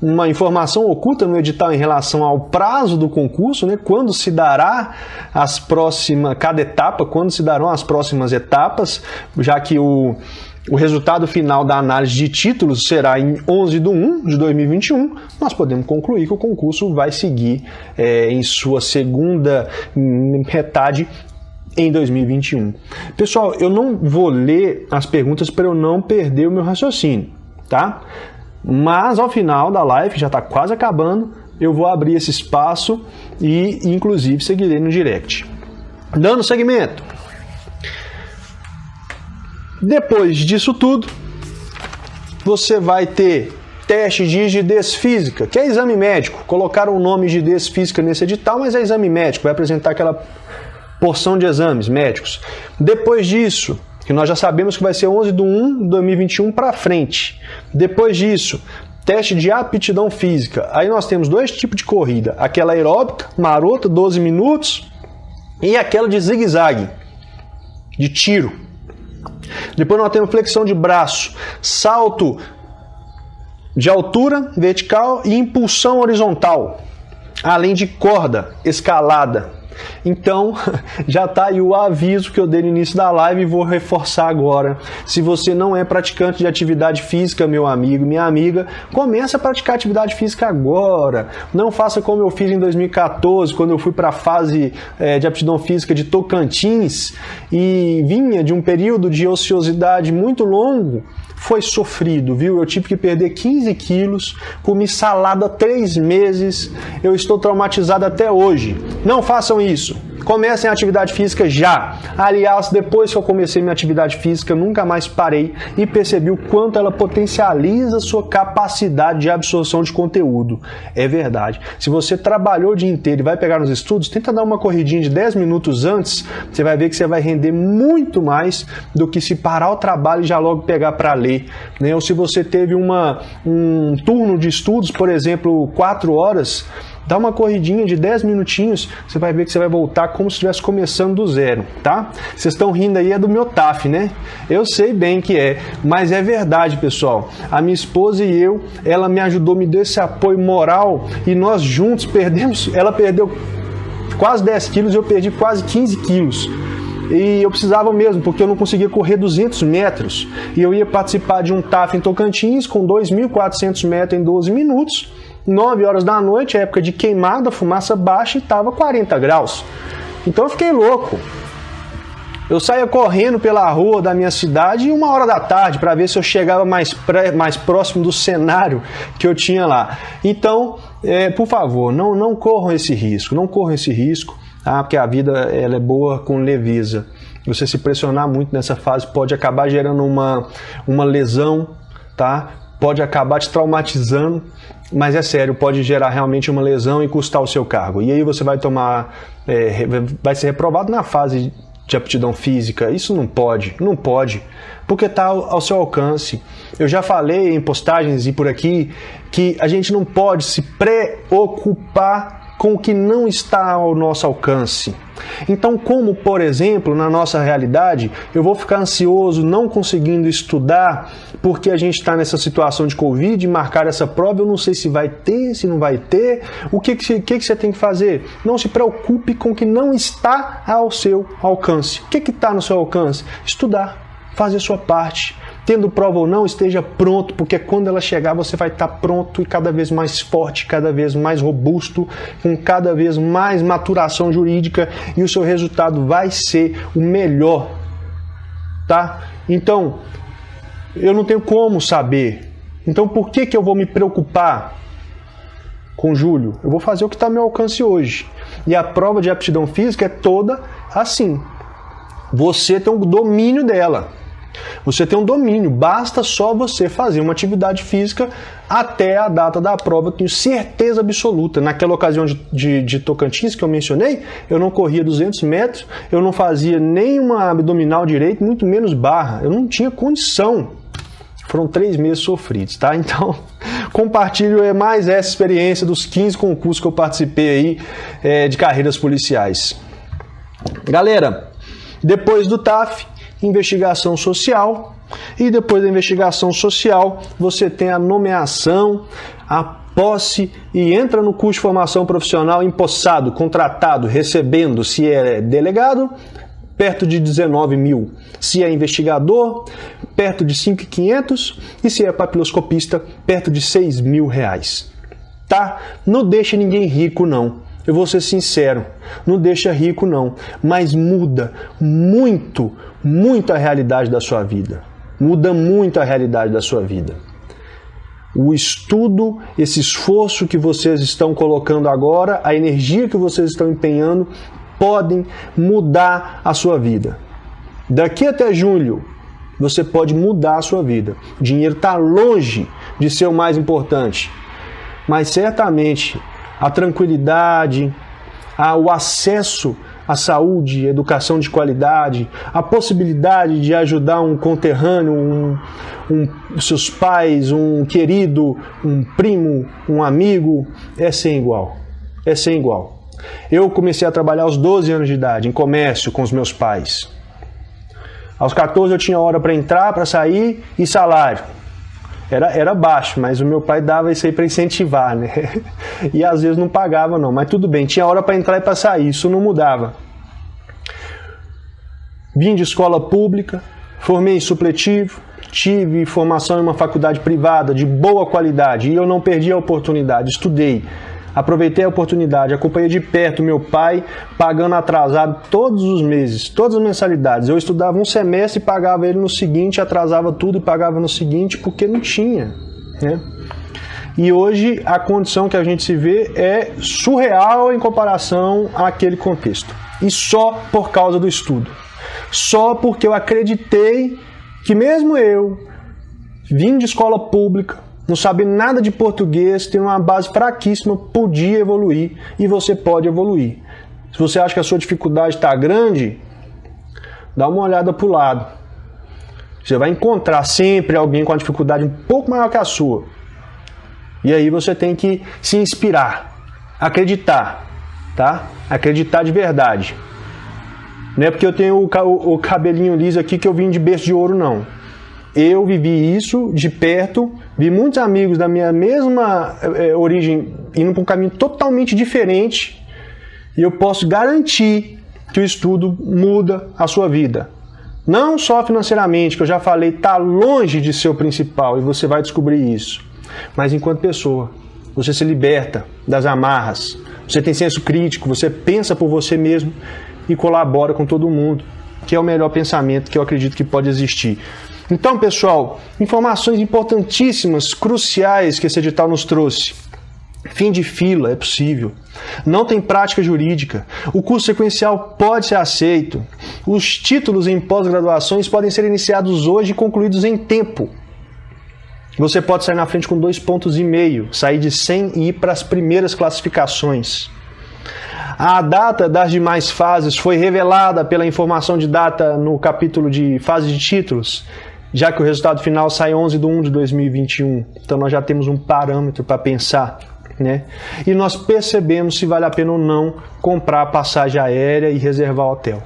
S1: uma informação oculta no edital em relação ao prazo do concurso, né? Quando se dará cada etapa, quando se darão as próximas etapas, já que o resultado final da análise de títulos será em 11/1 de 2021, nós podemos concluir que o concurso vai seguir em sua segunda metade em 2021. Pessoal, eu não vou ler as perguntas para eu não perder o meu raciocínio, tá? Mas ao final da live, já está quase acabando, eu vou abrir esse espaço e inclusive seguirei no direct. Dando seguimento. Depois disso tudo, você vai ter teste de rigidez física, que é exame médico. Colocaram o nome de rigidez física nesse edital, mas é exame médico, vai apresentar aquela porção de exames médicos. Depois disso, que nós já sabemos que vai ser 11/1 de 2021 para frente. Depois disso, teste de aptidão física. Aí nós temos dois tipos de corrida, aquela aeróbica, marota, 12 minutos, e aquela de zigue-zague, de tiro. Depois nós temos flexão de braço, salto de altura vertical e impulsão horizontal, além de corda, escalada. Então, já está aí o aviso que eu dei no início da live e vou reforçar agora. Se você não é praticante de atividade física, meu amigo, minha amiga, comece a praticar atividade física agora. Não faça como eu fiz em 2014, quando eu fui para a fase de aptidão física de Tocantins e vinha de um período de ociosidade muito longo. Foi sofrido, viu? Eu tive que perder 15 quilos, comi salada 3 meses, eu estou traumatizado até hoje. Não façam isso. Comecem a atividade física já. Aliás, depois que eu comecei minha atividade física, eu nunca mais parei e percebi o quanto ela potencializa a sua capacidade de absorção de conteúdo. É verdade. Se você trabalhou o dia inteiro e vai pegar nos estudos, tenta dar uma corridinha de 10 minutos antes, você vai ver que você vai render muito mais do que se parar o trabalho e já logo pegar para ler. Né? Ou se você teve um turno de estudos, por exemplo, 4 horas, dá uma corridinha de 10 minutinhos, você vai ver que você vai voltar como se estivesse começando do zero, tá? Vocês estão rindo aí, é do meu TAF, né? Eu sei bem que é, mas é verdade, pessoal. A minha esposa e eu, ela me ajudou, me deu esse apoio moral e nós juntos perdemos, ela perdeu quase 10 quilos e eu perdi quase 15 quilos. E eu precisava mesmo, porque eu não conseguia correr 200 metros. E eu ia participar de um TAF em Tocantins com 2.400 metros em 12 minutos. 9 horas da noite, época de queimada, fumaça baixa e estava 40 graus. Então eu fiquei louco. Eu saía correndo pela rua da minha cidade 1h da tarde para ver se eu chegava mais próximo do cenário que eu tinha lá. Então, por favor, não corram esse risco, tá? Porque a vida ela é boa com leveza. Você se pressionar muito nessa fase pode acabar gerando uma lesão, tá? Pode acabar te traumatizando. Mas é sério, pode gerar realmente uma lesão e custar o seu cargo. E aí você vai vai ser reprovado na fase de aptidão física. Isso não pode, porque está ao seu alcance. Eu já falei em postagens e por aqui que a gente não pode se preocupar com o que não está ao nosso alcance. Então, como, por exemplo, na nossa realidade, eu vou ficar ansioso, não conseguindo estudar, porque a gente está nessa situação de Covid, marcar essa prova, eu não sei se vai ter, se não vai ter. O que você tem que fazer? Não se preocupe com o que não está ao seu alcance. O que está no seu alcance? Estudar, fazer a sua parte. Tendo prova ou não, esteja pronto, porque quando ela chegar você vai estar pronto e cada vez mais forte, cada vez mais robusto, com cada vez mais maturação jurídica e o seu resultado vai ser o melhor, tá? Então, eu não tenho como saber. Então, por que eu vou me preocupar com Júlio? Eu vou fazer o que está ao meu alcance hoje. E a prova de aptidão física é toda assim. Você tem um domínio dela. Você tem um domínio, basta só você fazer uma atividade física até a data da prova, eu tenho certeza absoluta. Naquela ocasião de Tocantins que eu mencionei, eu não corria 200 metros, eu não fazia nenhuma abdominal direito, muito menos barra, eu não tinha condição. Foram 3 meses sofridos, tá? Então, compartilho mais essa experiência dos 15 concursos que eu participei aí de carreiras policiais. Galera, depois do TAF, investigação social, e depois da investigação social você tem a nomeação, a posse e entra no curso de formação profissional empossado, contratado, recebendo, se é delegado, perto de 19 mil, se é investigador, perto de 5.500 e se é papiloscopista, perto de 6 mil reais. Tá? Não deixa ninguém rico não. Eu vou ser sincero, não deixa rico não, mas muda muito a realidade da sua vida. Muda muito a realidade da sua vida. O estudo, esse esforço que vocês estão colocando agora, a energia que vocês estão empenhando, podem mudar a sua vida. Daqui até julho, você pode mudar a sua vida. O dinheiro está longe de ser o mais importante, mas certamente a tranquilidade, o acesso a saúde, educação de qualidade, a possibilidade de ajudar um conterrâneo, seus pais, um querido, um primo, um amigo, é sem igual. É sem igual. Eu comecei a trabalhar aos 12 anos de idade, em comércio com os meus pais. Aos 14 eu tinha hora para entrar, para sair e salário. Era baixo, mas o meu pai dava isso aí para incentivar, né? E às vezes não pagava não, mas tudo bem, tinha hora para entrar e para sair, isso não mudava. Vim de escola pública, formei em supletivo, tive formação em uma faculdade privada de boa qualidade e eu não perdi a oportunidade, estudei. Aproveitei a oportunidade, acompanhei de perto meu pai pagando atrasado todos os meses, todas as mensalidades. Eu estudava um semestre e pagava ele no seguinte, atrasava tudo e pagava no seguinte, porque não tinha, né? E hoje a condição que a gente se vê é surreal em comparação àquele contexto. E só por causa do estudo. Só porque eu acreditei que mesmo eu, vim de escola pública, não sabe nada de português, tem uma base fraquíssima, podia evoluir e você pode evoluir. Se você acha que a sua dificuldade está grande, dá uma olhada para o lado. Você vai encontrar sempre alguém com uma dificuldade um pouco maior que a sua. E aí você tem que se inspirar, acreditar, tá? Acreditar de verdade. Não é porque eu tenho o cabelinho liso aqui que eu vim de berço de ouro, não. Eu vivi isso de perto, vi muitos amigos da minha mesma origem indo para um caminho totalmente diferente e eu posso garantir que o estudo muda a sua vida. Não só financeiramente, que eu já falei, está longe de ser o principal e você vai descobrir isso, mas enquanto pessoa, você se liberta das amarras, você tem senso crítico, você pensa por você mesmo e colabora com todo mundo, que é o melhor pensamento que eu acredito que pode existir. Então, pessoal, informações importantíssimas, cruciais que esse edital nos trouxe. Fim de fila, é possível. Não tem prática jurídica. O curso sequencial pode ser aceito. Os títulos em pós-graduações podem ser iniciados hoje e concluídos em tempo. Você pode sair na frente com 2,5 pontos, sair de 100 e ir para as primeiras classificações. A data das demais fases foi revelada pela informação de data no capítulo de fase de títulos, já que o resultado final sai 11/1/2021. Então nós já temos um parâmetro para pensar, né? E nós percebemos se vale a pena ou não comprar passagem aérea e reservar hotel,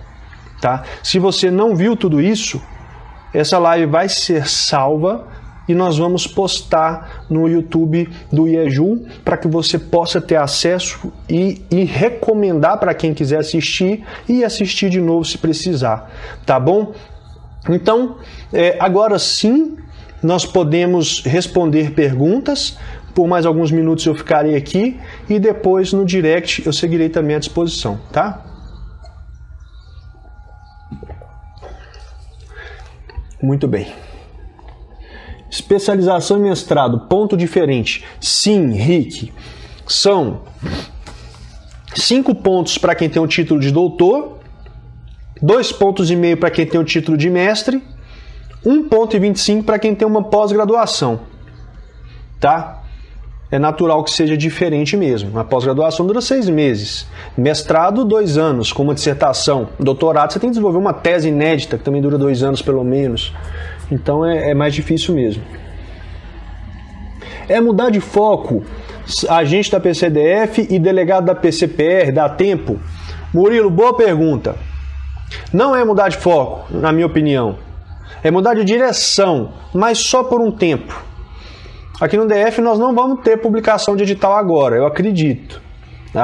S1: tá? Se você não viu tudo isso, essa live vai ser salva e nós vamos postar no YouTube do IEJU para que você possa ter acesso e recomendar para quem quiser assistir e assistir de novo se precisar, tá bom? Então, agora sim, nós podemos responder perguntas. Por mais alguns minutos eu ficarei aqui e depois no direct eu seguirei também à disposição, tá? Muito bem. Especialização e mestrado, ponto diferente. Sim, Rick, são 5 pontos para quem tem o título de doutor, 2,5 pontos para quem tem o título de mestre, 1,25 ponto para quem tem uma pós-graduação, tá? É natural que seja diferente mesmo. A pós-graduação dura 6 meses, mestrado 2 anos com uma dissertação, doutorado você tem que desenvolver uma tese inédita que também dura 2 anos pelo menos. Então é mais difícil mesmo. É mudar de foco, agente da PCDF e delegado da PCPR, dá tempo? Murilo, boa pergunta. Não é mudar de foco, na minha opinião. É mudar de direção, mas só por um tempo. Aqui no DF nós não vamos ter publicação de edital agora, eu acredito.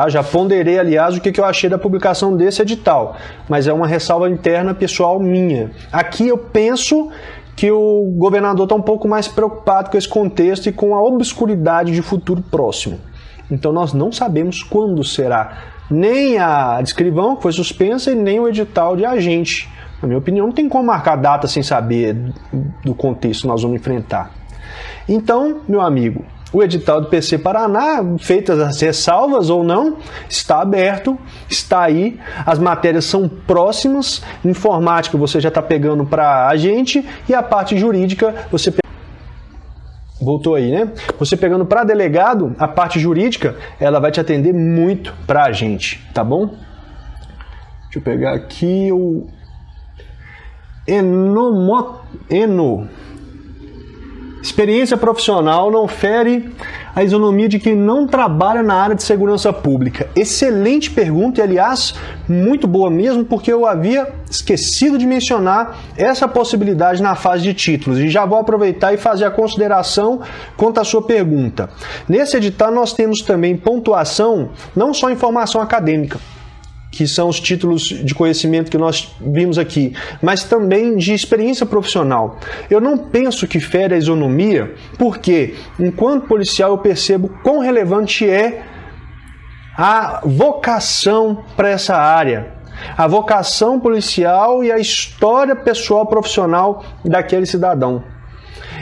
S1: Já ponderei, aliás, o que eu achei da publicação desse edital, mas é uma ressalva interna pessoal minha. Aqui eu penso que o governador está um pouco mais preocupado com esse contexto e com a obscuridade de futuro próximo. Então nós não sabemos quando será nem a de escrivão, que foi suspensa, e nem o edital de agente. Na minha opinião, não tem como marcar data sem saber do contexto que nós vamos enfrentar. Então, meu amigo, o edital do PC Paraná, feitas as ressalvas ou não, está aberto, está aí, as matérias são próximas, informática você já está pegando para agente e a parte jurídica você voltou aí, né? Você pegando para delegado, a parte jurídica, ela vai te atender muito para agente, tá bom? Deixa eu pegar aqui o experiência profissional não fere a isonomia de quem não trabalha na área de segurança pública. Excelente pergunta e, aliás, muito boa mesmo, porque eu havia esquecido de mencionar essa possibilidade na fase de títulos. E já vou aproveitar e fazer a consideração quanto à sua pergunta. Nesse edital nós temos também pontuação, não só informação acadêmica, que são os títulos de conhecimento que nós vimos aqui, mas também de experiência profissional. Eu não penso que fere a isonomia, porque, enquanto policial, eu percebo quão relevante é a vocação para essa área, a vocação policial e a história pessoal profissional daquele cidadão.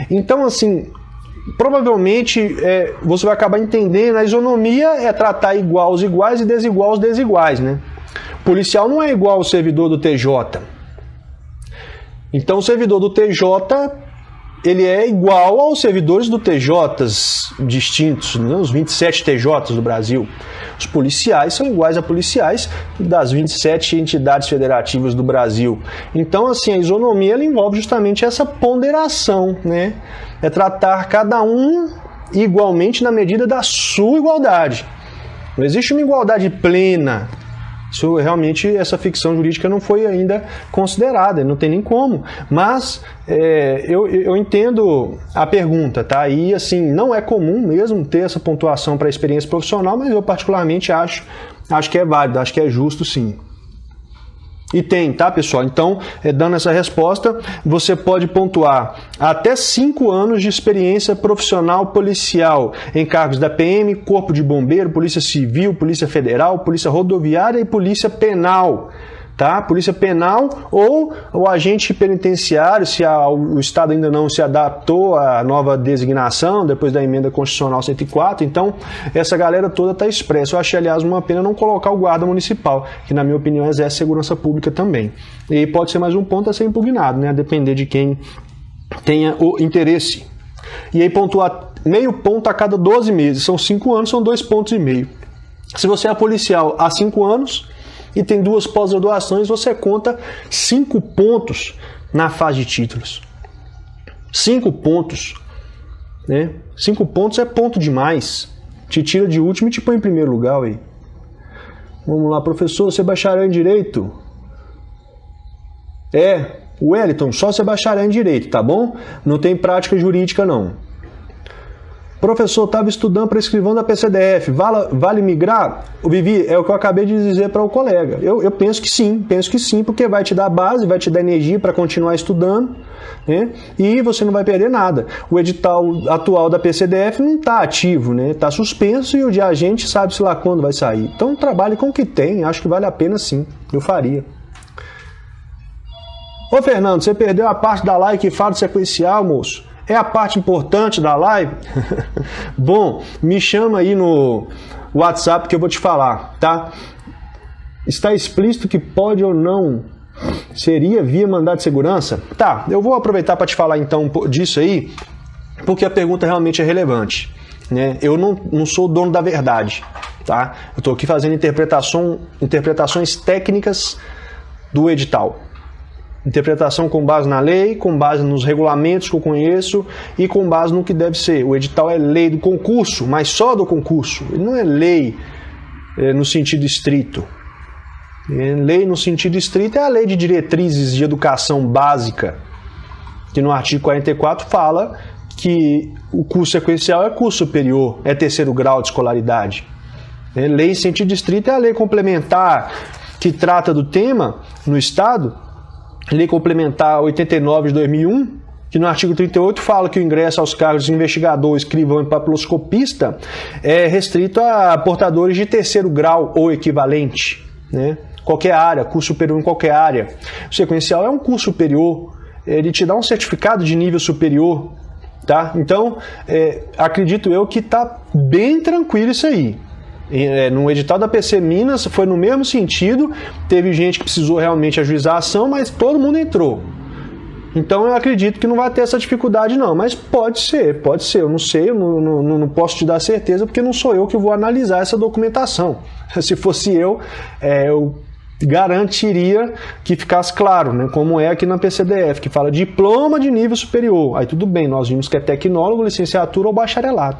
S1: Então, assim, provavelmente você vai acabar entendendo, a isonomia é tratar igual os iguais e desigual os desiguais, né? O policial não é igual ao servidor do TJ. Então o servidor do TJ, ele é igual aos servidores do TJs distintos, né? Os 27 TJs do Brasil. Os policiais são iguais a policiais das 27 entidades federativas do Brasil. Então, assim, a isonomia ela envolve justamente essa ponderação, né? É tratar cada um igualmente na medida da sua igualdade. Não existe uma igualdade plena. Isso realmente, essa ficção jurídica não foi ainda considerada, não tem nem como. Mas eu entendo a pergunta, tá? E assim, não é comum mesmo ter essa pontuação para experiência profissional, mas eu particularmente acho que é válido, acho que é justo sim. E tem, tá, pessoal? Então, dando essa resposta, você pode pontuar até 5 anos de experiência profissional policial em cargos da PM, Corpo de Bombeiro, Polícia Civil, Polícia Federal, Polícia Rodoviária e Polícia Penal. Tá? Polícia Penal ou o agente penitenciário, se o Estado ainda não se adaptou à nova designação, depois da emenda constitucional 104, então essa galera toda está expressa. Eu achei, aliás, uma pena não colocar o guarda municipal, que na minha opinião exerce segurança pública também. E pode ser mais um ponto a ser impugnado, né? A depender de quem tenha o interesse. E aí pontuar meio ponto a cada 12 meses, são 5 anos, são 2,5 pontos. Se você é policial há 5 anos, e tem 2 pós-graduações, você conta 5 pontos na fase de títulos. 5 pontos. Né? 5 pontos é ponto demais. Te tira de último e te põe em primeiro lugar. Aí. Vamos lá, professor, você é bacharel em Direito? Wellington, só você é bacharel em Direito, tá bom? Não tem prática jurídica, não. Professor, estava estudando para escrivão da PCDF, vale migrar? Vivi, é o que eu acabei de dizer para o colega. Eu penso que sim, porque vai te dar base, vai te dar energia para continuar estudando, né? E você não vai perder nada. O edital atual da PCDF não está ativo, né? Está suspenso e o de agente sabe-se lá quando vai sair. Então trabalhe com o que tem, acho que vale a pena sim, eu faria. Ô Fernando, você perdeu a parte da live que fala do sequencial, moço? É a parte importante da live? Bom, me chama aí no WhatsApp que eu vou te falar, tá? Está explícito que pode ou não seria via mandado de segurança? Tá, eu vou aproveitar para te falar então disso aí, porque a pergunta realmente é relevante, né? Eu não sou o dono da verdade, tá? Eu estou aqui fazendo interpretações técnicas do edital. Interpretação com base na lei, com base nos regulamentos que eu conheço e com base no que deve ser. O edital é lei do concurso, mas só do concurso. Ele não é lei no sentido estrito. Lei no sentido estrito é a lei de diretrizes de educação básica, que no artigo 44 fala que o curso sequencial é curso superior, é 3º grau de escolaridade. Lei em sentido estrito é a lei complementar que trata do tema no Estado, Lei Complementar 89 de 2001, que no artigo 38 fala que o ingresso aos cargos de investigador, escrivão e papiloscopista é restrito a portadores de 3º grau ou equivalente, né? Qualquer área, curso superior em qualquer área. O sequencial é um curso superior, ele te dá um certificado de nível superior, tá? Então, acredito eu que está bem tranquilo isso aí. No edital da PC Minas foi no mesmo sentido, teve gente que precisou realmente ajuizar a ação, mas todo mundo entrou. Então eu acredito que não vai ter essa dificuldade não, mas pode ser, eu não sei, eu não posso te dar certeza porque não sou eu que vou analisar essa documentação. Se fosse eu garantiria que ficasse claro, né, como é aqui na PCDF, que fala diploma de nível superior. Aí tudo bem, nós vimos que é tecnólogo, licenciatura ou bacharelado.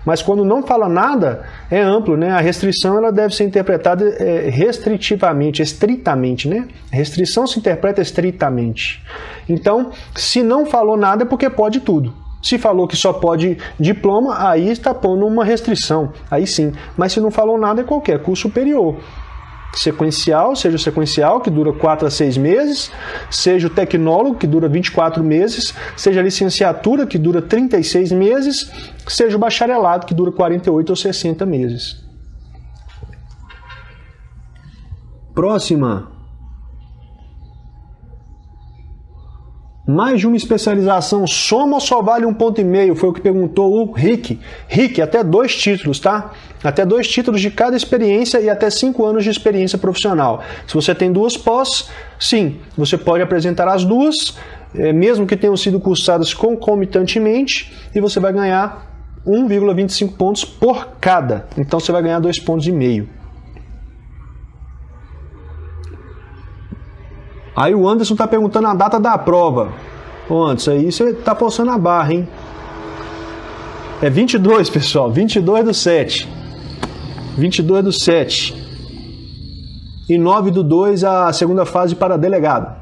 S1: Mas quando não fala nada, é amplo, né? A restrição ela deve ser interpretada restritivamente, estritamente, né? A restrição se interpreta estritamente. Então, se não falou nada é porque pode tudo. Se falou que só pode diploma, aí está pondo uma restrição, aí sim. Mas se não falou nada é qualquer curso superior. Sequencial, seja o sequencial, que dura 4 a 6 meses, seja o tecnólogo, que dura 24 meses, seja a licenciatura, que dura 36 meses, seja o bacharelado, que dura 48 ou 60 meses. Próxima. Mais de uma especialização soma ou só vale 1,5 ponto? Foi o que perguntou o Rick. Rick, até 2 títulos, tá? Até 2 títulos de cada experiência e até 5 anos de experiência profissional. Se você tem 2 pós, sim, você pode apresentar as 2, mesmo que tenham sido cursadas concomitantemente, e você vai ganhar 1,25 pontos por cada. Então você vai ganhar 2,5 pontos. Aí o Anderson está perguntando a data da prova. Ô Anderson, aí você está forçando a barra, hein? É 22, pessoal. 22/7. 22/7. E 9/2 a segunda fase para delegado.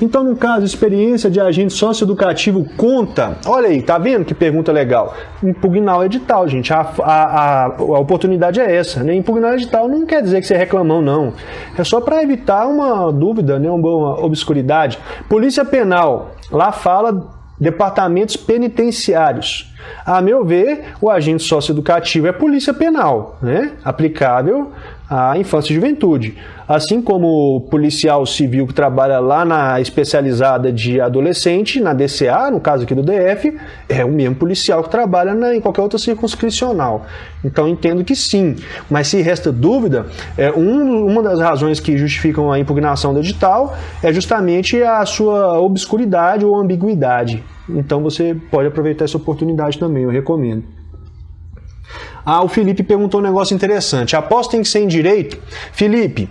S1: Então, no caso, experiência de agente socioeducativo conta. Olha aí, tá vendo que pergunta legal? Impugnar o edital, gente. A oportunidade é essa, né? Impugnar o edital não quer dizer que você é reclamão, não. É só para evitar uma dúvida, né? Uma obscuridade. Polícia Penal, lá fala departamentos penitenciários. A meu ver, o agente socioeducativo é polícia penal, né? Aplicável à infância e juventude. Assim como o policial civil que trabalha lá na especializada de adolescente, na DCA, no caso aqui do DF, é o mesmo policial que trabalha em qualquer outra circunscricional. Então entendo que sim, mas se resta dúvida, uma das razões que justificam a impugnação do edital é justamente a sua obscuridade ou ambiguidade. Então você pode aproveitar essa oportunidade também, eu recomendo. O Felipe perguntou um negócio interessante. A pós tem que ser em direito? Felipe,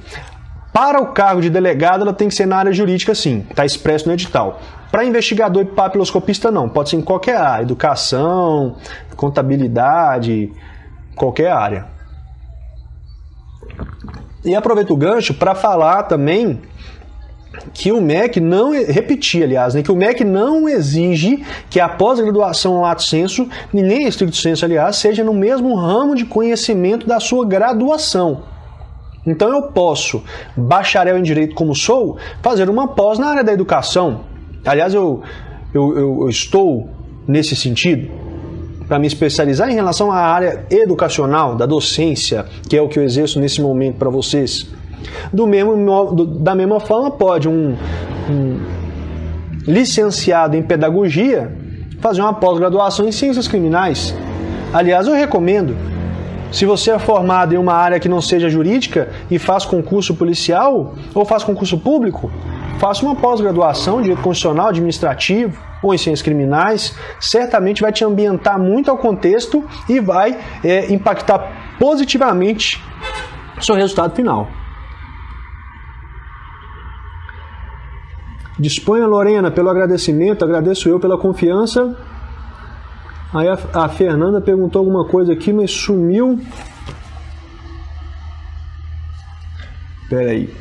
S1: para o cargo de delegado, ela tem que ser na área jurídica, sim. Está expresso no edital. Para investigador e papiloscopista, não. Pode ser em qualquer área. Educação, contabilidade, qualquer área. E aproveito o gancho para falar também que o MEC não, repetir aliás, né, que o MEC não exige que a pós-graduação lato sensu, e nem estricto sensu, aliás, seja no mesmo ramo de conhecimento da sua graduação. Então eu posso, bacharel em Direito como sou, fazer uma pós na área da educação. Aliás, eu estou nesse sentido, para me especializar em relação à área educacional, da docência, que é o que eu exerço nesse momento para vocês. Da mesma forma, pode um licenciado em pedagogia fazer uma pós-graduação em ciências criminais. Aliás, eu recomendo. Se você é formado em uma área que não seja jurídica e faz concurso policial ou faz concurso público, faça uma pós-graduação de direito constitucional, administrativo ou em ciências criminais. Certamente vai te ambientar muito ao contexto e vai impactar positivamente o seu resultado final. Disponha, Lorena, pelo agradecimento, agradeço eu pela confiança. Aí a Fernanda perguntou alguma coisa aqui, mas sumiu. Espera aí.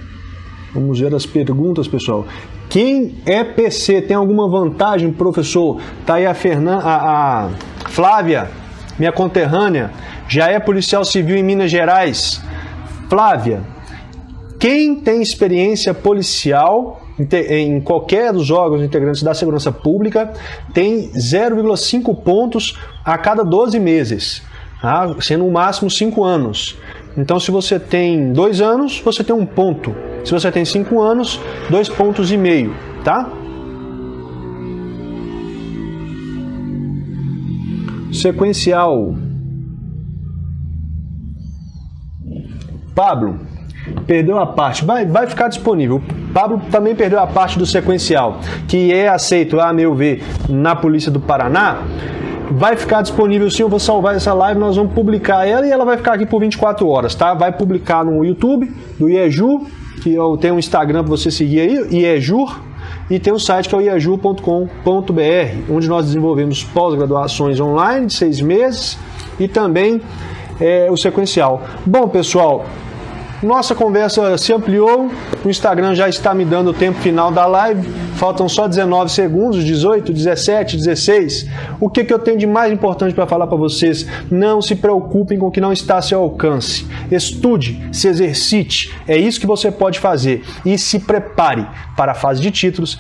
S1: Vamos ver as perguntas, pessoal. Quem é PC tem alguma vantagem, professor? Tá aí a Flávia, minha conterrânea, já é policial civil em Minas Gerais. Flávia, quem tem experiência policial em qualquer dos órgãos integrantes da segurança pública tem 0,5 pontos a cada 12 meses, tá? Sendo no máximo 5 anos. Então, se você tem 2 anos, você tem 1 ponto. Se você tem 5 anos, 2,5 pontos, tá? Sequencial. Pablo, perdeu a parte. Vai ficar disponível. Pablo também perdeu a parte do sequencial, que é aceito, a meu ver, na Polícia do Paraná. vai ficar disponível sim, eu vou salvar essa live, nós vamos publicar ela e ela vai ficar aqui por 24 horas, tá? Vai publicar no YouTube do IEJUR, que eu tenho um Instagram para você seguir aí, IEJUR, e tem um site que é o iejur.com.br, onde nós desenvolvemos pós-graduações online de 6 meses e também o sequencial. Bom, pessoal, nossa conversa se ampliou, o Instagram já está me dando o tempo final da live, faltam só 19 segundos, 18, 17, 16. O que eu tenho de mais importante para falar para vocês? Não se preocupem com o que não está a seu alcance. Estude, se exercite, é isso que você pode fazer. E se prepare para a fase de títulos